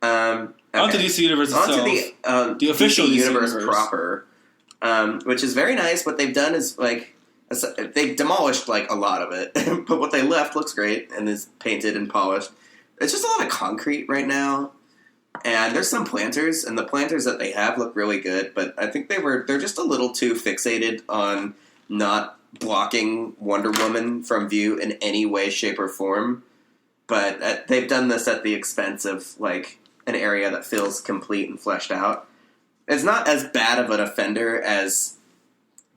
Okay. Onto DC Universe itself. Onto the official DC Universe proper, which is very nice. What they've done is, like, they've demolished, like, a lot of it. But what they left looks great and is painted and polished. It's just a lot of concrete right now. And there's some planters, and the planters that they have look really good, but I think they're just a little too fixated on not blocking Wonder Woman from view in any way, shape, or form. But they've done this at the expense of, like, an area that feels complete and fleshed out. It's not as bad of an offender as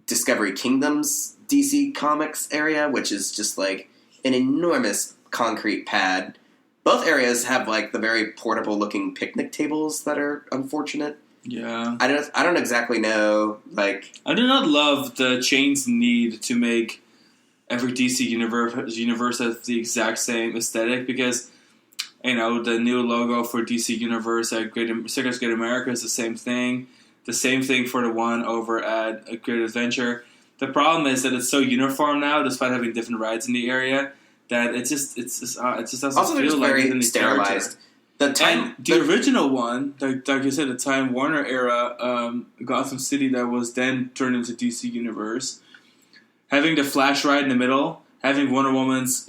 Discovery Kingdom's DC Comics area, which is just, like, an enormous concrete pad. Both areas have, like, the very portable-looking picnic tables that are unfortunate. Yeah. I don't exactly know, like... I do not love the chain's need to make every DC universe have the exact same aesthetic, because, you know, the new logo for DC Universe at Circus Great America is the same thing. The same thing for the one over at Great Adventure. The problem is that it's so uniform now, despite having different rides in the area, that it just doesn't also, feel like very any sterilized. Character. The original one, like you said, the Time Warner era Gotham City that was then turned into DC Universe, having the Flash ride in the middle, having Wonder Woman's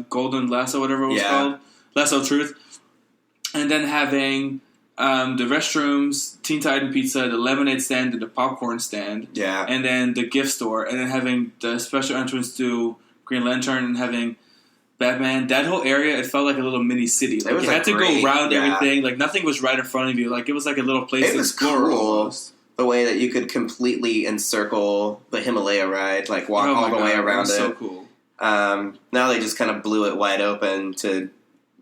Golden Lasso, whatever it was called, Lasso of Truth, and then having the restrooms, Teen Titan Pizza, the lemonade stand, and the popcorn stand, and then the gift store, and then having the special entrance to Green Lantern and having Batman. That whole area, it felt like a little mini city. Like, you had to go around everything. Like, nothing was right in front of you. Like, it was like a little place to explore. Cool. Almost. The way that you could completely encircle the Himalaya ride, like walk all the way around it. So cool. Now they just kind of blew it wide open to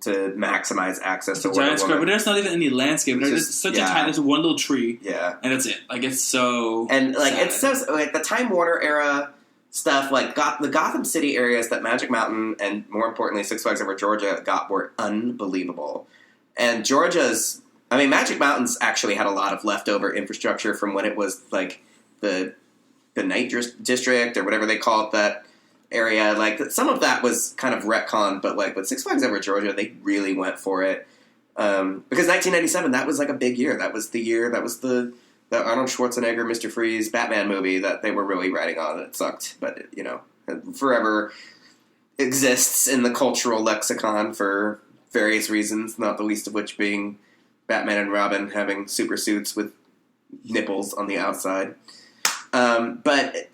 maximize access to Wonder Woman. Square, but there's not even any landscape. There's such a tiny, there's one little tree. Yeah. And that's it. Like, it's so And, like, sad. it's so, like, the Time Warner era stuff, like, the Gotham City areas that Magic Mountain and, more importantly, Six Flags Over Georgia got were unbelievable. And Magic Mountain's actually had a lot of leftover infrastructure from when it was, like, the Night District or whatever they call it, that area. Like, some of that was kind of retconned, but, like, with Six Flags Over Georgia, they really went for it. Because 1997, that was, like, a big year. That was the Arnold Schwarzenegger, Mr. Freeze Batman movie that they were really riding on, and it sucked. But, it forever exists in the cultural lexicon for various reasons, not the least of which being Batman and Robin having super suits with nipples on the outside. But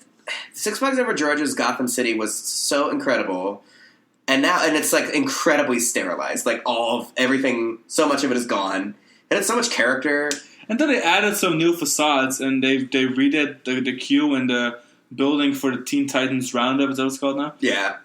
Six Flags Over Georgia's Gotham City was so incredible, and it's, like, incredibly sterilized. Like, everything, so much of it is gone, and it's so much character. And then they added some new facades, and they redid the queue in the building for the Teen Titans Roundup. Is that what it's called now? Yeah.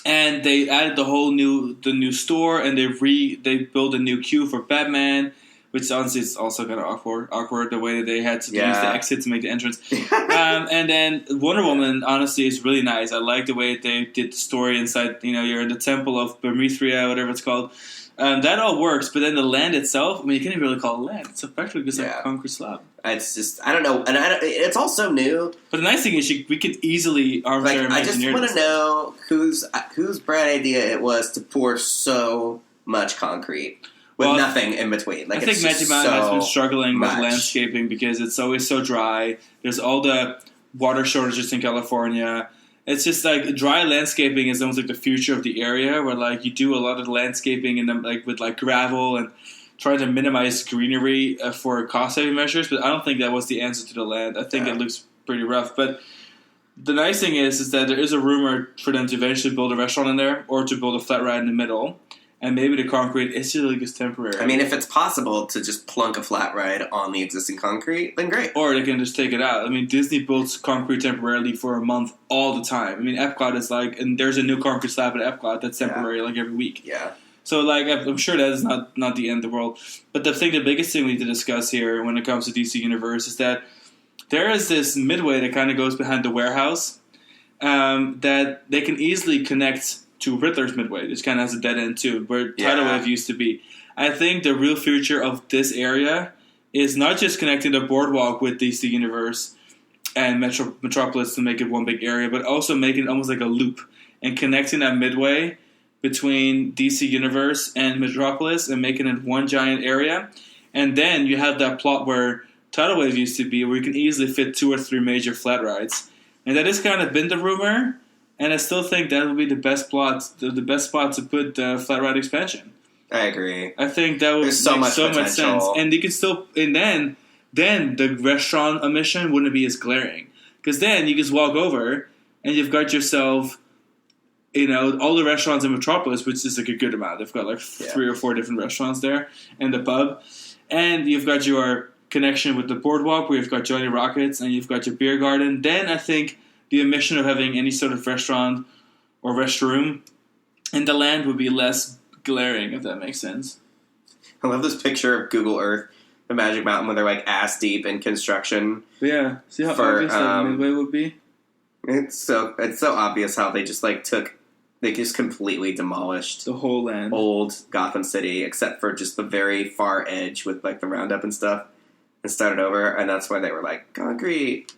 And they added the new store, and they built a new queue for Batman, which honestly is also kind of awkward the way that they had to use the exit to make the entrance. And then Wonder Woman, honestly, is really nice. I like the way they did the story inside. You're in the Temple of Bermithria, whatever it's called. That all works, but then the land itself, you can't even really call it land. It's effectively just like a concrete slab. It's just, I don't know. And it's all so new. But the nice thing is we could easily armchair I just want to know whose bright idea it was to pour so much concrete with nothing in between. Like, I think Magic Mountain has been struggling with landscaping because it's always so dry. There's all the water shortages in California. It's just like dry landscaping is almost like the future of the area, where, like, you do a lot of the landscaping and with like gravel and try to minimize greenery for cost saving measures. But I don't think that was the answer to the land. I think it looks pretty rough. But the nice thing is that there is a rumor for them to eventually build a restaurant in there or to build a flat ride in the middle. And maybe the concrete is really just temporary. I mean, if it's possible to just plunk a flat ride on the existing concrete, then great. Or they can just take it out. I mean, Disney builds concrete temporarily for a month all the time. I mean, Epcot is like, and there's a new concrete slab at Epcot that's temporary like every week. Yeah. So, like, I'm sure that is not the end of the world. But the biggest thing we need to discuss here when it comes to DC Universe is that there is this midway that kind of goes behind the warehouse that they can easily connect to Riddler's Midway, which kind of has a dead end too, where Tidal Wave used to be. I think the real future of this area is not just connecting the boardwalk with DC Universe and Metropolis to make it one big area, but also making it almost like a loop and connecting that Midway between DC Universe and Metropolis and making it one giant area. And then you have that plot where Tidal Wave used to be, where you can easily fit 2 or 3 major flat rides. And that has kind of been the rumor, and I still think that would be the best plot, the best spot to put the flat ride expansion. I agree. I think that would make so much sense. And you can still, and then the restaurant omission wouldn't be as glaring. Because then you just walk over, and you've got yourself, all the restaurants in Metropolis, which is like a good amount. They've got like 3 or 4 different restaurants there, and the pub. And you've got your connection with the boardwalk, where you've got Johnny Rockets, and you've got your beer garden. Then I think the omission of having any sort of restaurant or restroom in the land would be less glaring, if that makes sense. I love this picture of Google Earth, the Magic Mountain, where they're like ass deep in construction. But yeah, see how obvious that Midway would be? It's so obvious how they just completely demolished the whole land, old Gotham City, except for just the very far edge with like the roundup and stuff, and started over. And that's why they were like concrete.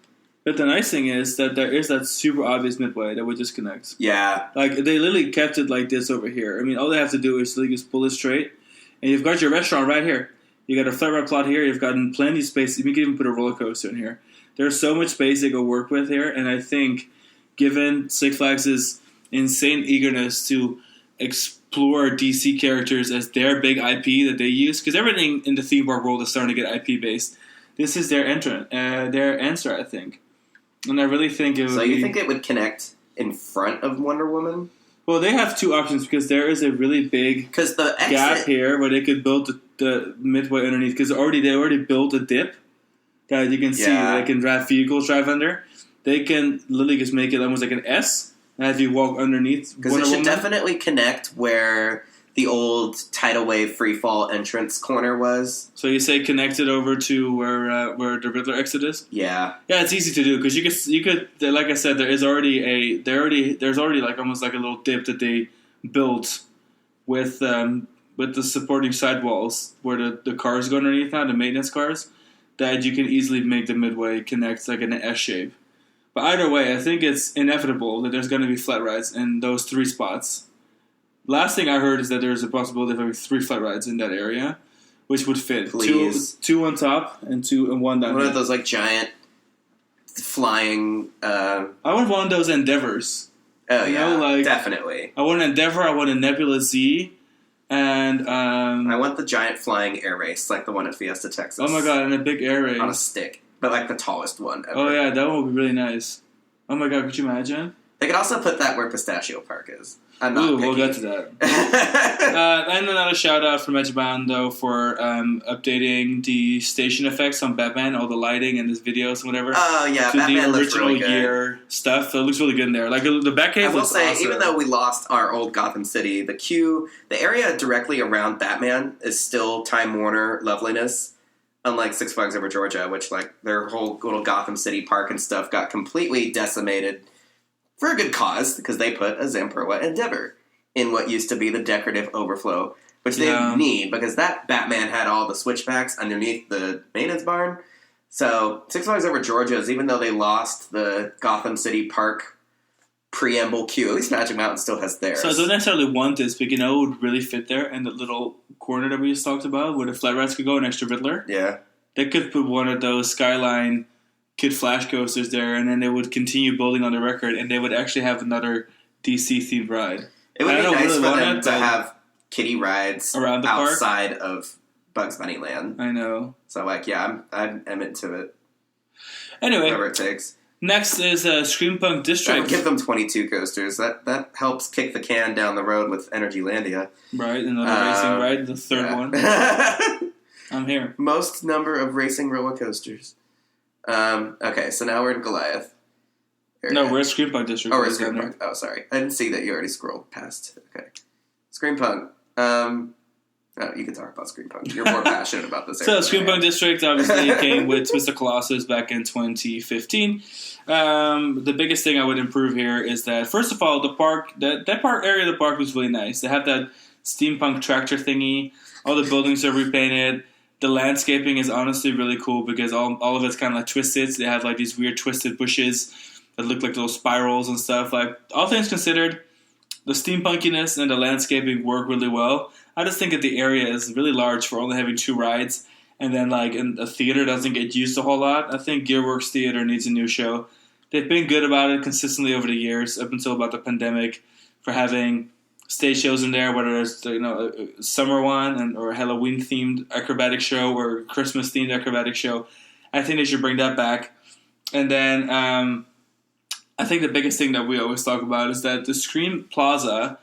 But the nice thing is that there is that super obvious Midway that would just connect. Yeah. Like, they literally kept it like this over here. I mean, all they have to do is just pull it straight. And you've got your restaurant right here. You got a flat ride plot here. You've got plenty of space. You can even put a roller coaster in here. There's so much space they can work with here. And I think, given Six Flags' insane eagerness to explore DC characters as their big IP that they use, because everything in the theme park world is starting to get IP-based, this is their answer, I think. And I really think it would. So you think it would connect in front of Wonder Woman? Well, they have 2 options, because there is a really big gap here where they could build the Midway underneath, because they already built a dip that you can see that they can drive vehicles drive under. They can literally just make it almost like an S and have you walk underneath. Because it should definitely connect where the old Tidal Wave freefall entrance corner was. So you say connected over to where the Riddler exit is? Yeah. Yeah, it's easy to do, because you could like I said, there's already like almost like a little dip that they built with the supporting sidewalls where the cars go underneath now, the maintenance cars, that you can easily make the Midway connect like in an S shape. But either way, I think it's inevitable that there's going to be flat rides in those 3 spots. Last thing I heard is that there's a possibility of having 3 flat rides in that area, which would fit. Please. 2 on top and 2 and 1 down. One of those like giant flying. I want one of those Endeavors. Oh definitely. I want an Endeavor. I want a Nebula Z, and I want the giant flying air race, like the one at Fiesta, Texas. Oh my god, and a big air race on a stick, but like the tallest one ever. Oh yeah, that one would be really nice. Oh my god, could you imagine? They could also put that where Pistachio Park is. I'm not picky. We'll get to that. And another shout out from Magic Mountain, though, for updating the station effects on Batman, all the lighting and his videos and whatever. Oh yeah, to Batman the looks original really good. Year stuff. So it looks really good in there. Like the Batcave. I will say, awesome. Even though we lost our old Gotham City, the area directly around Batman is still Time Warner loveliness. Unlike Six Flags Over Georgia, which like their whole little Gotham City park and stuff got completely decimated. For a good cause, because they put a Zamperla Endeavor in what used to be the decorative overflow, which they need, because that Batman had all the switchbacks underneath the maintenance barn. So, Six Flags Over Georgia's, even though they lost the Gotham City Park preamble queue, at least Magic Mountain still has theirs. So I don't necessarily want this, but it would really fit there in the little corner that we just talked about, where the flat rides could go next to Riddler. Yeah. They could put one of those Skyline Kid Flash coasters there, and then they would continue building on the record, and they would actually have another DC-themed ride. It would be nice for them to have kiddie rides around the outside of Bugs Bunny Land. I know. So, I'm into it. Anyway. Whatever it takes. Next is Screampunk District. I would give them 22 coasters. That helps kick the can down the road with Energylandia. Right, another racing ride, the third one. I'm here. Most number of racing roller coasters. Okay, so now we're in Goliath. No, we're at Screampunk District. Oh, we're at Screampunk. Oh, sorry. I didn't see that you already scrolled past. Okay. Screampunk. You can talk about Screampunk. You're more passionate about this area. So, Screampunk District obviously came with Twisted Colossus back in 2015. The biggest thing I would improve here is that, first of all, the park, that part area of the park was really nice. They have that steampunk tractor thingy. All the buildings are repainted. The landscaping is honestly really cool because all of it's kind of like twisted. So they have like these weird twisted bushes that look like little spirals and stuff. Like, all things considered, the steampunkiness and the landscaping work really well. I just think that the area is really large for only having 2 rides, and then a theater doesn't get used a whole lot. I think Gearworks Theater needs a new show. They've been good about it consistently over the years, up until about the pandemic, for having stage shows in there, whether it's a summer one or a Halloween themed acrobatic show or Christmas themed acrobatic show. I think they should bring that back. And then I think the biggest thing that we always talk about is that the Scream Plaza.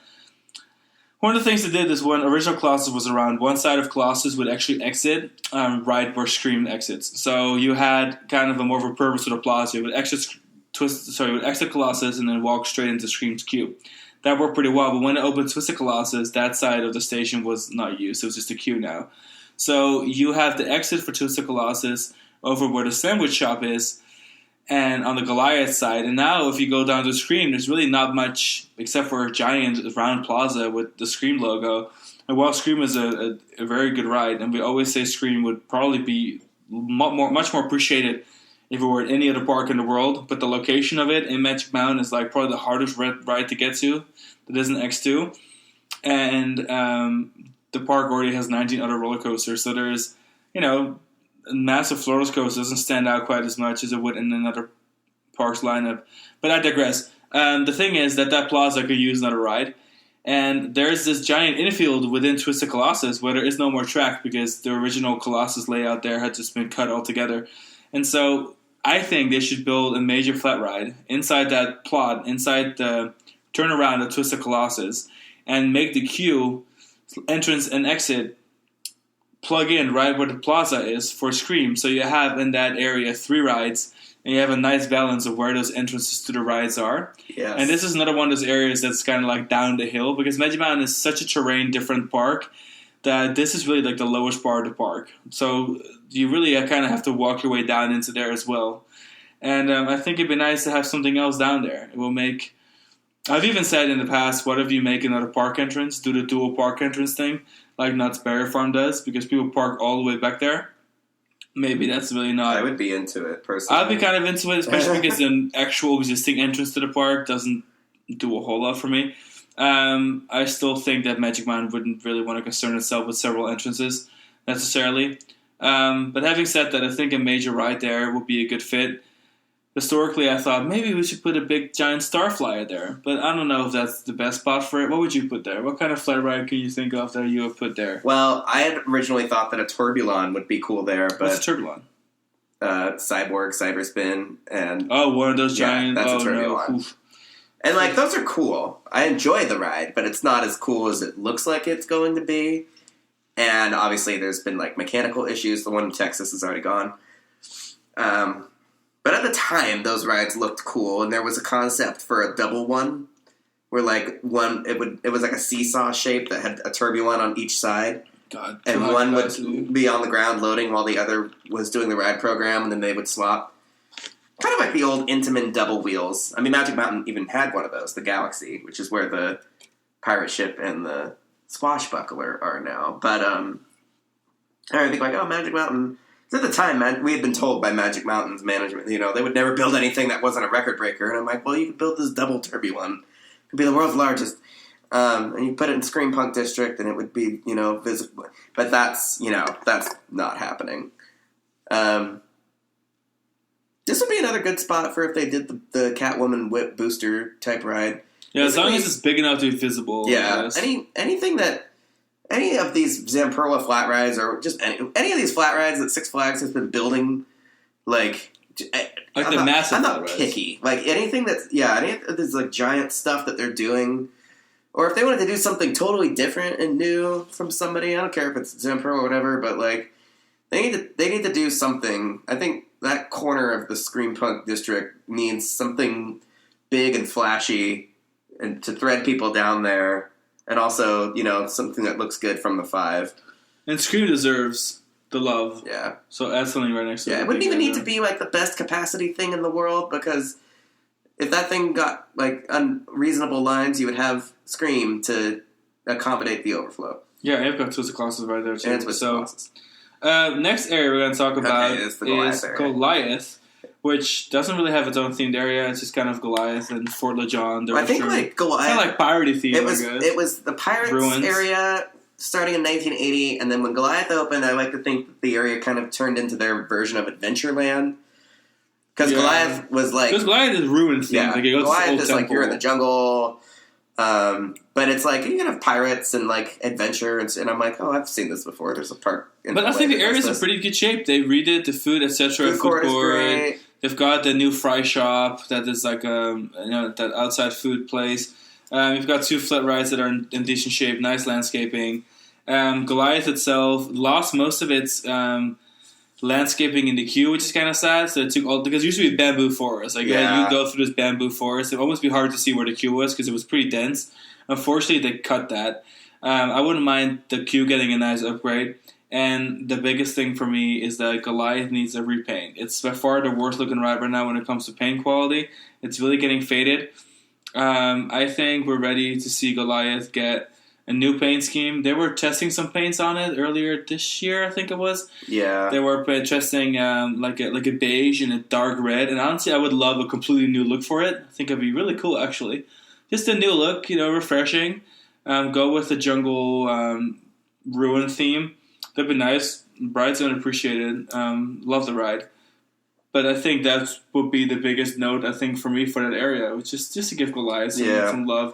One of the things they did is when original Colossus was around, one side of Colossus would actually exit right where Scream exits. So you had kind of a more of a purpose to the plaza. You would exit Colossus and then walk straight into Scream's queue. That worked pretty well, but when it opened Twisted Colossus, that side of the station was not used. It was just a queue now. So you have the exit for Twisted Colossus over where the sandwich shop is, and on the Goliath side. And now if you go down to Scream, there's really not much except for a giant round plaza with the Scream logo. And while Scream is a very good ride, and we always say Scream would probably be much more appreciated if it were at any other park in the world, but the location of it in Magic Mountain is probably the hardest ride to get to. That isn't X2. And the park already has 19 other roller coasters, so there's, a massive roller coaster doesn't stand out quite as much as it would in another park's lineup. But I digress. The thing is that plaza could use another ride, and there's this giant infield within Twisted Colossus where there is no more track because the original Colossus layout there had just been cut altogether. And so I think they should build a major flat ride inside that plot, inside the turnaround of Twisted Colossus, and make the queue, entrance and exit, plug in right where the plaza is for Scream. So you have in that area 3 rides, and you have a nice balance of where those entrances to the rides are. Yes. And this is another one of those areas that's kind of down the hill, because Magic Mountain is such a terrain different park that this is really the lowest part of the park. So you really kind of have to walk your way down into there as well. And I think it'd be nice to have something else down there. It will make... I've even said in the past, what if you make another park entrance, do the dual park entrance thing, like Knott's Berry Farm does, because people park all the way back there. Maybe that's really not... I would be into it, personally. I'd be kind of into it, especially because an actual existing entrance to the park doesn't do a whole lot for me. I still think that Magic Mountain wouldn't really want to concern itself with several entrances, necessarily. But having said that, I think a major ride there would be a good fit. Historically, I thought maybe we should put a big giant star flyer there, but I don't know if that's the best spot for it. What would you put there? What kind of flat ride can you think of that you would put there? Well, I had originally thought that a Turbulon would be cool there, but... What's a Turbulon? Cyborg, Cyberspin, and... Oh, one of those giant... Yeah, that's a Turbulon. No. And, those are cool. I enjoy the ride, but it's not as cool as it looks like it's going to be. And, obviously, there's been, mechanical issues. The one in Texas is already gone. But at the time, those rides looked cool, and there was a concept for a double one, where it was like a seesaw shape that had a turbulent on each side, God, and one would be on the ground loading while the other was doing the ride program, and then they would swap. Kind of like the old Intamin double wheels. I mean, Magic Mountain even had one of those, the Galaxy, which is where the pirate ship and the swashbuckler are now. But I think Magic Mountain. At the time, we had been told by Magic Mountain's management, they would never build anything that wasn't a record breaker. And I'm like, well, you could build this double Turbulon. It could be the world's largest. And you put it in Scream Punk District, and it would be, visible. But that's not happening. This would be another good spot for if they did the Catwoman Whip booster type ride. Yeah, as long as it's big enough to be visible. Yeah, anything that... Any of these Zamperla flat rides, or just any of these flat rides that Six Flags has been building, I'm not picky. Anything that's any of this giant stuff that they're doing, or if they wanted to do something totally different and new from somebody, I don't care if it's Zamperla or whatever, but they need to do something. I think that corner of the Scream Punk District needs something big and flashy, and to thread people down there. And also, something that looks good from the 5. And Scream deserves the love. Yeah. So add something right next to it. Yeah, it wouldn't even need to be the best capacity thing in the world, because if that thing got unreasonable lines, you would have Scream to accommodate the overflow. Yeah, I've got Twisted Colossus right there too. And Twisted Colossus. Next area we're going to talk about is the Goliath area. Goliath, which doesn't really have its own themed area. It's just kind of Goliath and Fort Lejeune. I think like Goliath, kind of like piratey theme. It was the Pirates Ruins. area starting in 1980, and then when Goliath opened, I like to think that the area kind of turned into their version of Adventureland. Because Goliath was like... Because Goliath is ruin themed. Yeah, like Goliath is like you're in the jungle, but it's like you can have pirates and like adventure, and I'm like, oh, I've seen this before. There's a park. But I think the area's in pretty good shape. They redid the food, etc. Food court is great. They've got the new fry shop that is like that outside food place. You've got 2 flat rides that are in decent shape, nice landscaping. Goliath itself lost most of its landscaping in the queue, which is kind of sad. So it took because it used to be bamboo forest. Like you go through this bamboo forest, it would almost be hard to see where the queue was because it was pretty dense. Unfortunately, they cut that. I wouldn't mind the queue getting a nice upgrade. And the biggest thing for me is that Goliath needs a repaint. It's by far the worst looking ride right now when it comes to paint quality. It's really getting faded. I think we're ready to see Goliath get a new paint scheme. They were testing some paints on it earlier this year, I think it was. Yeah. They were testing like a beige and a dark red. And honestly, I would love a completely new look for it. I think it'd be really cool, actually. Just a new look, refreshing. Go with the jungle ruin theme. That'd be nice. Ride's unappreciated. Love the ride. But I think that would be the biggest note, I think, for me for that area, which is just to give Goliath some love.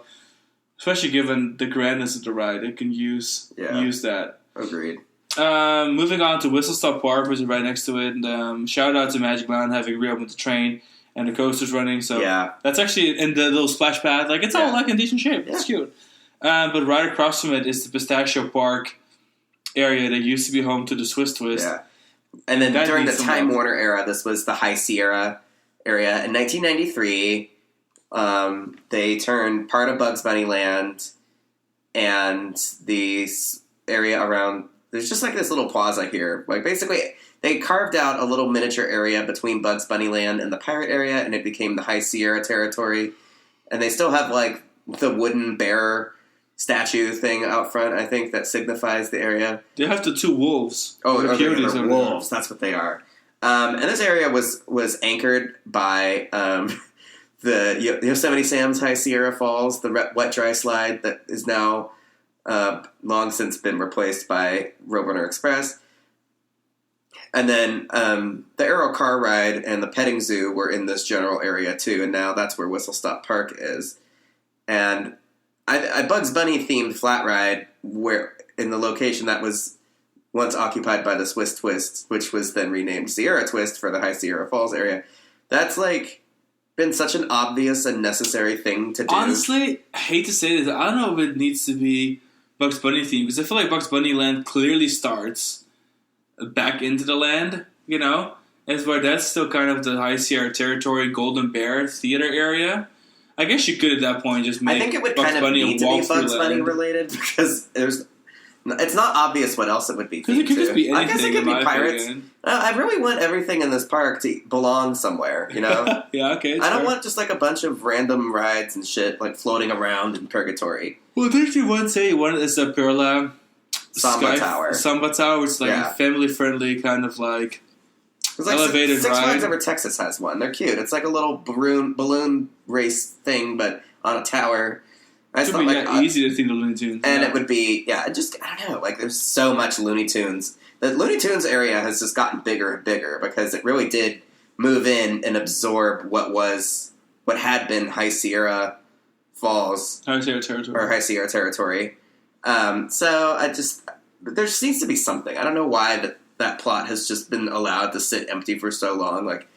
Especially given the grandness of the ride. It can use that. Agreed. Moving on to Whistle Stop Park, which is right next to it. Shout out to Magic Mountain having reopened the train and the coasters running. So that's actually in the little splash pad. Like, it's all like in decent shape. Yeah. It's cute. But right across from it is the Pistachio Park area that used to be home to the Swiss Twist. Yeah. And then during the Time Warner era, this was the High Sierra area. In 1993, they turned part of Bugs Bunny Land and the area around... There's just like this little plaza here. Like, basically, they carved out a little miniature area between Bugs Bunny Land and the pirate area, and it became the High Sierra territory. And they still have, like, the wooden bear statue thing out front, I think, that signifies the area. They have the 2 wolves. Oh, they're wolves. That's what they are. And this area was anchored by the Yosemite Sam's High Sierra Falls, the wet dry slide that is now long since been replaced by Roadrunner Express. And then the Aero Car Ride and the petting zoo were in this general area too, and now that's where Whistle Stop Park is. And I Bugs Bunny themed flat ride where in the location that was once occupied by the Swiss Twist, which was then renamed Sierra Twist for the High Sierra Falls area. That's like been such an obvious and necessary thing to do. Honestly, I hate to say this, I don't know if it needs to be Bugs Bunny themed because I feel like Bugs Bunny Land clearly starts back into the land, as where that's still kind of the High Sierra territory, Golden Bear theater area. I guess you could at that point just make I think it would Bugs kind of Bunny need to be Bugs Bunny related because it's not obvious what else it would be. Because it could just be anything. I guess it could be pirates. I really want everything in this park to belong somewhere, Yeah, okay. I don't want just like a bunch of random rides and shit like floating around in purgatory. Well, didn't you once say one is a Perla Samba Tower? Samba Tower, which is like a family-friendly kind of like elevated Six ride. Flags Over Texas has one. They're cute. It's like a little balloon race thing, but on a tower. It would be easy to think of Looney Tunes. And it would be, I don't know, like there's so much Looney Tunes. The Looney Tunes area has just gotten bigger and bigger because it really did move in and absorb what had been High Sierra Falls. High Sierra Territory. Or High Sierra Territory. So there just needs to be something. I don't know why that plot has just been allowed to sit empty for so long. Like,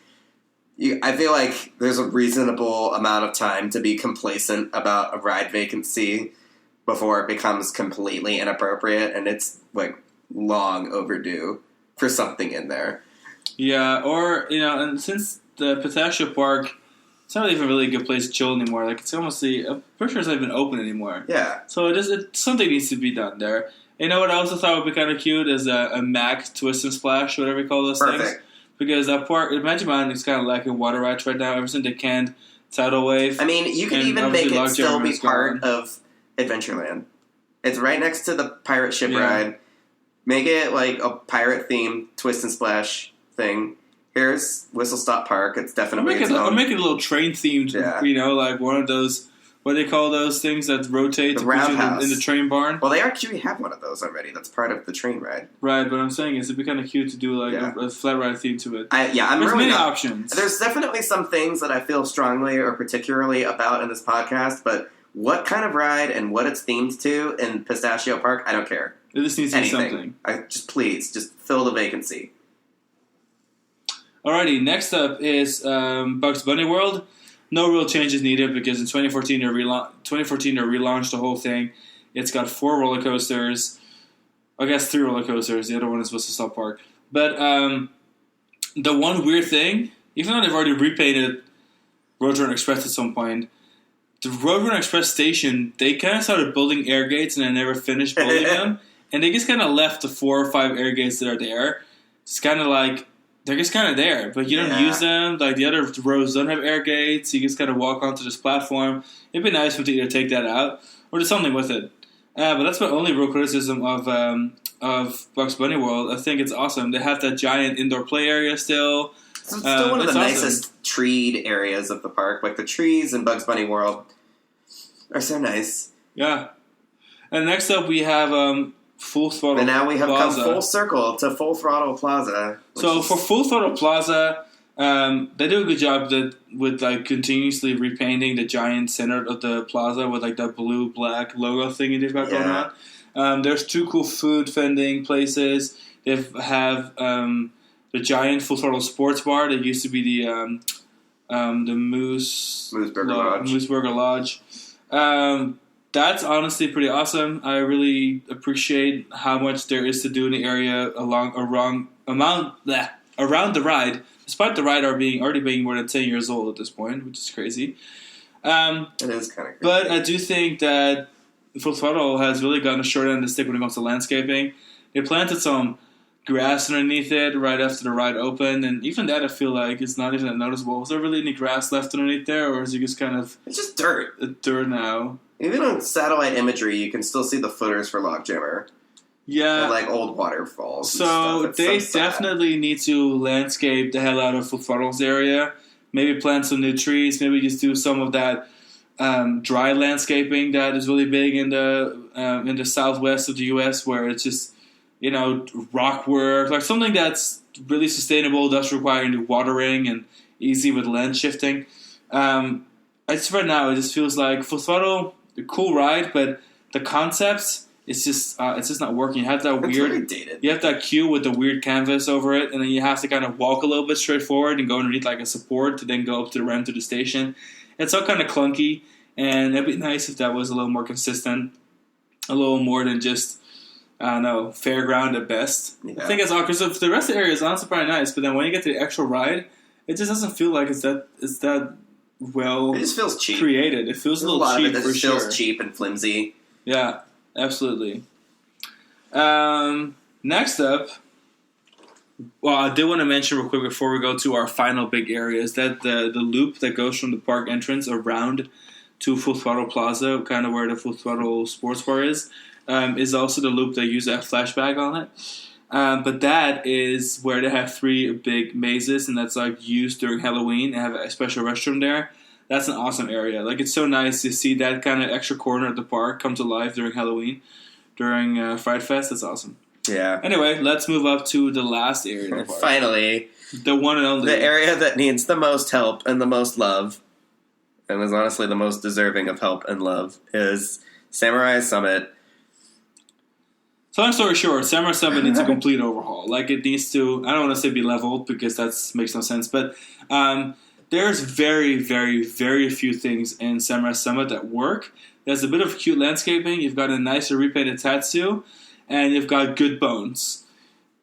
I feel like there's a reasonable amount of time to be complacent about a ride vacancy before it becomes completely inappropriate, and it's like long overdue for something in there. Yeah, or and since the Pistachio Park, it's not even really a good place to chill anymore. Like it's almost I'm pretty sure it's not even open anymore. Yeah. So something needs to be done there. You know what I also thought would be kind of cute is a Mac Twist and Splash, whatever you call those things. Because that park, Magic Mountain is kind of lacking water rides right now ever since they canned Tidal Wave. I mean, you could even make it still be part of Adventureland. It's right next to the pirate ship ride. Make it like a pirate-themed Twist and Splash thing. here's Whistle Stop Park. It's definitely its I'm own. making a little train themed, like one of those, what do they call those things that rotate The roundhouse. in the train barn? Well, they actually have one of those already. That's part of the train ride. Right, but I'm saying is it'd be kind of cute to do like a flat ride theme to it. I'm There's really many options. There's definitely some things that I feel strongly or particularly about in this podcast, but what kind of ride and what it's themed to in Pistachio Park, I don't care. It just needs to be something. Please, just fill the vacancy. Alrighty, next up is Bugs Bunny World. No real changes needed because in 2014 they relaunched the whole thing. It's got 4 roller coasters. I guess 3 roller coasters. The other one is Whistle Stop Park. But the one weird thing, even though they've already repainted Roadrunner Express at some point, the Roadrunner Express station, they kind of started building air gates and they never finished building them. And they just kind of left the 4 or 5 air gates that are there. It's kind of like, they're just kind of there, but you don't use them. Like, the other rows don't have air gates. You just kind of walk onto this platform. It'd be nice for them to either take that out or do something with it. But that's my only real criticism of Bugs Bunny World. I think it's awesome. They have that giant indoor play area still. It's still one of the nicest treed areas of the park. Like, the trees in Bugs Bunny World are so nice. Yeah. And next up we have Full Throttle Plaza. And now we have come full circle to Full Throttle Plaza. So for Full Throttle Plaza, they do a good job with like continuously repainting the giant center of the plaza with like that blue-black logo thing they've got going on. There's 2 cool food vending places. They have the giant Full Throttle Sports Bar that used to be the Mooseburger Lodge. That's honestly pretty awesome. I really appreciate how much there is to do in the area around the ride, despite the ride already being more than 10 years old at this point, which is crazy. It is kind of crazy. But I do think that Full Throttle has really gotten a short end of the stick when it comes to landscaping. They planted some grass underneath it right after the ride opened, and even that I feel like is not even that noticeable. Was there really any grass left underneath there, or is it just kind of... It's just dirt. Dirt now. Even on satellite imagery, you can still see the footers for Logjammer. Yeah. And like old waterfalls. So they definitely need to landscape the hell out of Full Throttle's area. Maybe plant some new trees. Maybe just do some of that dry landscaping that is really big in the southwest of the U.S., where it's just, rock work. Like something that's really sustainable, does require new watering and easy with land shifting. Right now, it just feels like Full Throttle, a cool ride, but the concepts, it's just not working. You have that weird, really dated. You have that queue with the weird canvas over it, and then you have to kind of walk a little bit straight forward and go underneath like a support to then go up to the ramp to the station. It's all kind of clunky, and it'd be nice if that was a little more consistent, a little more than just, I don't know, fairground at best. Yeah. I think it's awkward. Because the rest of the area is honestly probably nice, but then when you get to the actual ride, it just doesn't feel like it's that well. It just feels cheap. Created. It feels a little cheap for sure. It feels cheap and flimsy. Yeah, absolutely. Next up, well, I did want to mention real quick before we go to our final big area is that the loop that goes from the park entrance around to Full Throttle Plaza, kind of where the Full Throttle Sports Bar is also the loop that uses a flashback on it. But that is where they have 3 big mazes, and that's like used during Halloween. They have a special restroom there. That's an awesome area. Like, it's so nice to see that kind of extra corner of the park come to life during Halloween, during Fright Fest. That's awesome. Yeah. Anyway, let's move up to the last area of the park. Finally. The one and only. The area that needs the most help and the most love, and is honestly the most deserving of help and love, is Samurai Summit. So long story short, Samurai Summit needs a complete overhaul. Like, it needs to, I don't want to say be leveled because that makes no sense, but there's very, very, very few things in Samurai Summit that work. There's a bit of cute landscaping, you've got a nicer repainted Tatsu, and you've got good bones.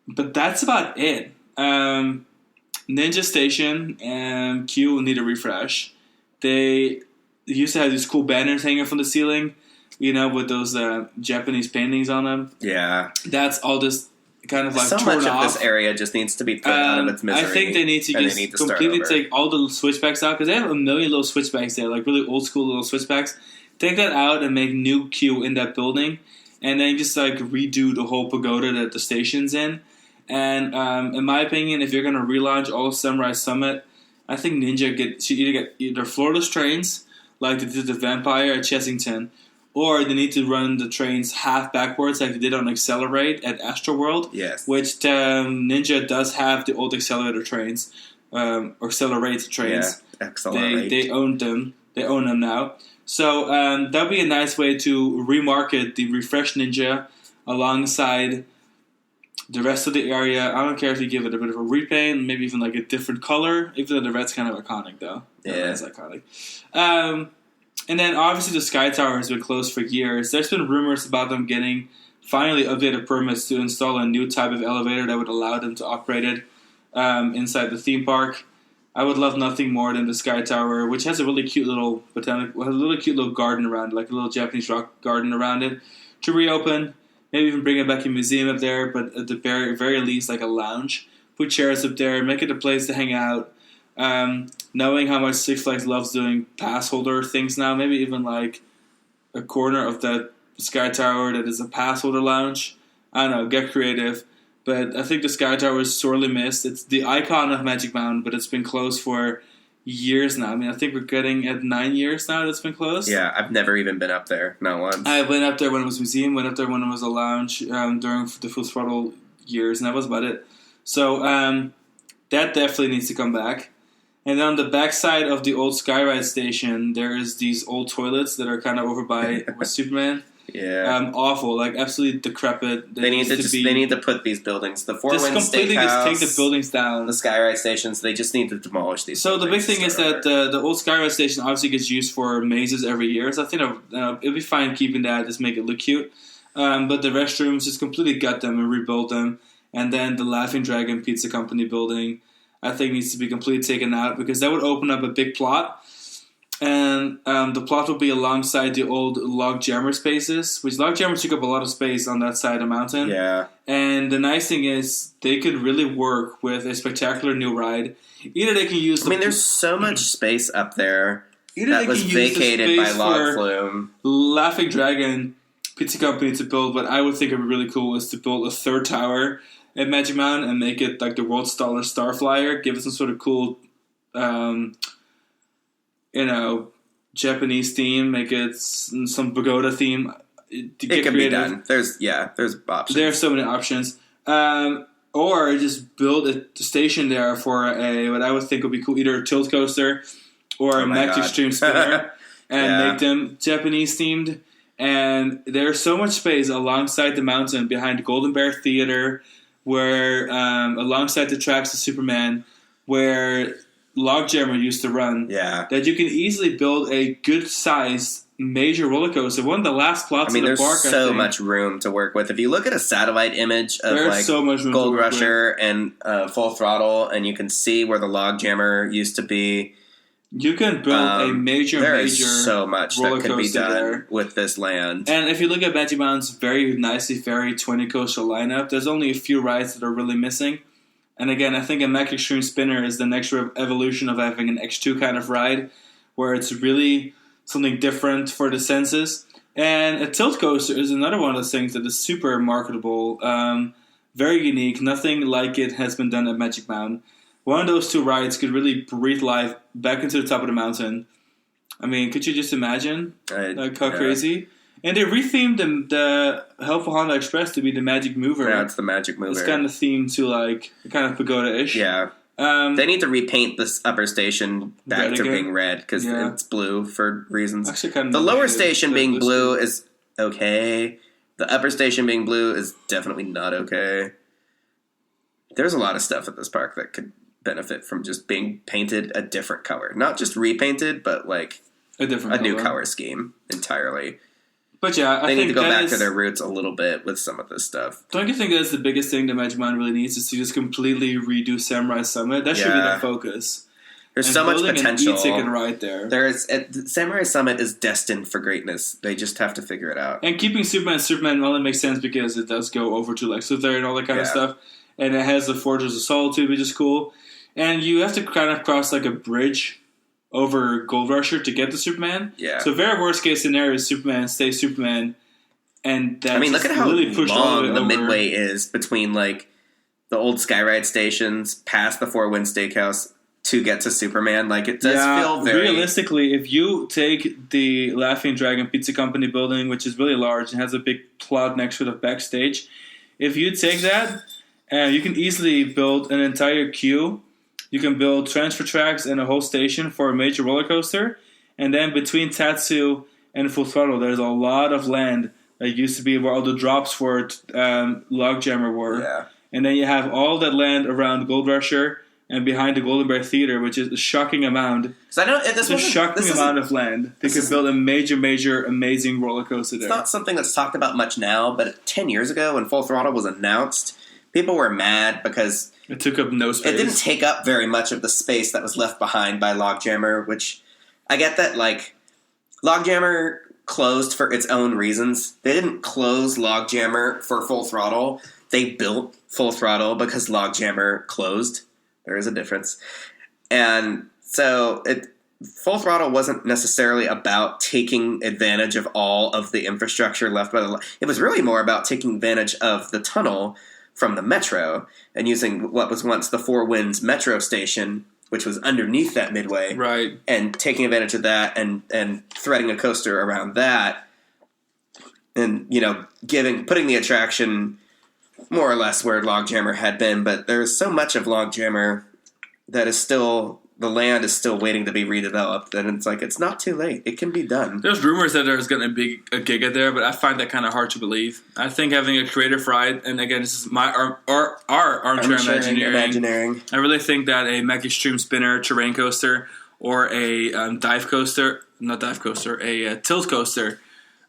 But that's about it. Ninja Station and Q will need a refresh. They used to have these cool banners hanging from the ceiling, with those Japanese paintings on them. Yeah. That's all just kind of like so torn much off. Of this area just needs to be put out of its misery. I think they need to just completely take all the switchbacks out, because they have a million little switchbacks there, like really old school little switchbacks. Take that out and make new Q in that building, and then just like redo the whole pagoda that the station's in. And in my opinion, if you're going to relaunch all Samurai Summit, I think Ninja should either get either floorless trains, like they did the Vampire at Chessington, or they need to run the trains half backwards like they did on Accelerate at Astroworld. Yes. Which Ninja does have the old Accelerator trains, or Accelerate trains. Yeah, Accelerate. They owned them. They own them now. So that would be a nice way to remarket the Refresh Ninja alongside the rest of the area. I don't care if you give it a bit of a repaint, maybe even like a different color, even though the red's kind of iconic, though. Yeah. The red's iconic. And then obviously the Sky Tower has been closed for years. There's been rumors about them getting finally updated permits to install a new type of elevator that would allow them to operate it inside the theme park. I would love nothing more than the Sky Tower, which has a really cute little garden around it, like a little Japanese rock garden around it, to reopen. Maybe even bring it back a museum up there, but at the very, very least, like a lounge. Put chairs up there, make it a place to hang out. Knowing how much Six Flags loves doing pass holder things now, maybe even like a corner of that Sky Tower that is a pass holder lounge. I don't know, get creative. But I think the Sky Tower is sorely missed. It's the icon of Magic Mountain, but it's been closed for years now. I mean, I think we're getting at 9 years now that it's been closed. Yeah, I've never even been up there, not once. I went up there when it was a museum, went up there when it was a lounge during the Full Throttle years, and that was about it. So that definitely needs to come back. And then on the backside of the old Skyride station, there is these old toilets that are kind of over by Superman. Yeah, awful, like absolutely decrepit. They need to put these buildings, the Four Winds Steakhouse, just take the buildings down. The Skyride stations, they just need to demolish these. So the big thing is that the old Skyride station obviously gets used for mazes every year. So I think it'll be fine keeping that, just make it look cute. But the restrooms, just completely gut them and rebuild them. And then the Laughing Dragon Pizza Company building, I think needs to be completely taken out because that would open up a big plot. And the plot will be alongside the old log jammer spaces, which log jammers took up a lot of space on that side of the mountain. Yeah. And the nice thing is they could really work with a spectacular new ride. Either they can use there's so much space up there that was vacated by Log Flume. Laughing Dragon Pizza Company to build what I would think would be really cool is to build a third tower at Magic Mountain and make it like the World's Tallest Star Flyer, give it some sort of cool Japanese theme, make it some pagoda theme. It can be done. There's options. There are so many options. Or just build a station there for what I would think would be cool, either a tilt coaster or a Max Extreme Spinner, and make them Japanese themed. And there's so much space alongside the mountain behind Golden Bear Theater, where alongside the tracks of Superman, where Logjammer used to run, that you can easily build a good-sized major roller coaster. One of the last plots in the park. There's so much room to work with. If you look at a satellite image of Gold Rusher and Full Throttle, and you can see where the Logjammer used to be, you can build a major so much that could be done with this land. And if you look at Magic Mountain's very nicely varied 20 coaster lineup, there's only a few rides that are really missing. And again, I think a Max Extreme Spinner is the next evolution of having an X2 kind of ride, where it's really something different for the senses. And a tilt coaster is another one of those things that is super marketable, very unique. Nothing like it has been done at Magic Mountain. One of those two rides could really breathe life back into the top of the mountain. I mean, could you just imagine how crazy? And they rethemed the Helpful Honda Express to be the Magic Mover. Yeah, it's the Magic Mover. It's kind of themed to kind of pagoda-ish. Yeah. They need to repaint this upper station back to being red because it's blue for reasons. Actually, the lower station being blue is okay. The upper station being blue is definitely not okay. There's a lot of stuff at this park that could benefit from just being painted a different color. Not just repainted, but a new color scheme entirely. But yeah, they need to go back to their roots a little bit with some of this stuff. Don't you think that's the biggest thing that Magic Mountain really needs is to just completely redo Samurai Summit? That should be the focus. There's so much potential. An e-ticket right there. Samurai Summit is destined for greatness. They just have to figure it out. And keeping Superman only makes sense because it does go over to Lex Luthor and all that kind of stuff. And it has the Fortress of Solitude, which is cool. And you have to kind of cross a bridge over Gold Rusher to get to Superman. Yeah. So very worst case scenario is Superman stays Superman, and that look at how really long the midway is between the old Skyride stations, past the Four Winds Steakhouse to get to Superman. Like, it does feel very... Realistically, if you take the Laughing Dragon Pizza Company building, which is really large and has a big plot next to it backstage, if you take that, you can easily build an entire queue. You can build transfer tracks and a whole station for a major roller coaster. And then between Tatsu and Full Throttle, there's a lot of land that used to be where all the drops for Logjammer were. Yeah. And then you have all that land around Gold Rusher and behind the Golden Bear Theater, which is a shocking amount. So I know it's a shocking amount of land. They could build a major, amazing roller coaster there. It's not something that's talked about much now, but 10 years ago when Full Throttle was announced, people were mad because it took up no space. It didn't take up very much of the space that was left behind by Logjammer, which I get that, like, Logjammer closed for its own reasons. They didn't close Logjammer for Full Throttle. They built Full Throttle because Logjammer closed. There is a difference. And so Full Throttle wasn't necessarily about taking advantage of all of the infrastructure left by the... It was really more about taking advantage of the tunnel from the metro and using what was once the Four Winds metro station, which was underneath that midway. Right. And taking advantage of that and threading a coaster around that. And, you know, putting the attraction more or less where Logjammer had been, but there's so much of Logjammer that is still, the land is still waiting to be redeveloped, and it's like, it's not too late. It can be done. There's rumors that there's going to be a Giga there, but I find that kind of hard to believe. I think having a creative ride, and again, this is my our Armchair Imagineering. I really think that a Mech Extreme Spinner terrain coaster or a tilt coaster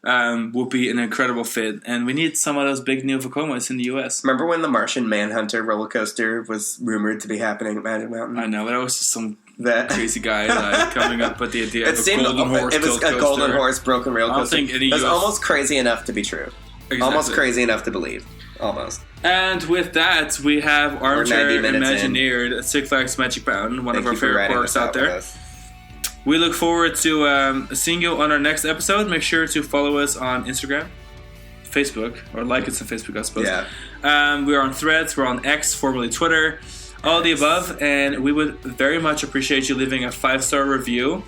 would be an incredible fit, and we need some of those big new Vekomas in the U.S. Remember when the Martian Manhunter roller coaster was rumored to be happening at Magic Mountain? I know, but that was just some crazy guy coming up with the idea of a golden horse. It was a golden horse broken rail coaster. It was almost crazy enough to be true. Exactly. Almost crazy enough to believe. Almost. And with that, we have Armchair Imagineered at Six Flags Magic Mountain, one of our favorite parks out there. We look forward to seeing you on our next episode. Make sure to follow us on Instagram, Facebook, or like us on Facebook, I suppose. Yeah. We are on Threads. We're on X, formerly Twitter. All the above. And we would very much appreciate you leaving a 5-star review,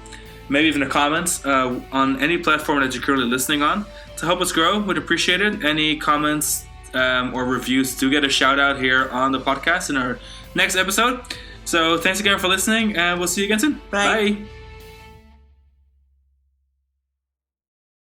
maybe even a comment on any platform that you're currently listening on. To help us grow, we'd appreciate it. Any comments or reviews do get a shout out here on the podcast in our next episode. So thanks again for listening, and we'll see you again soon. Bye. Bye.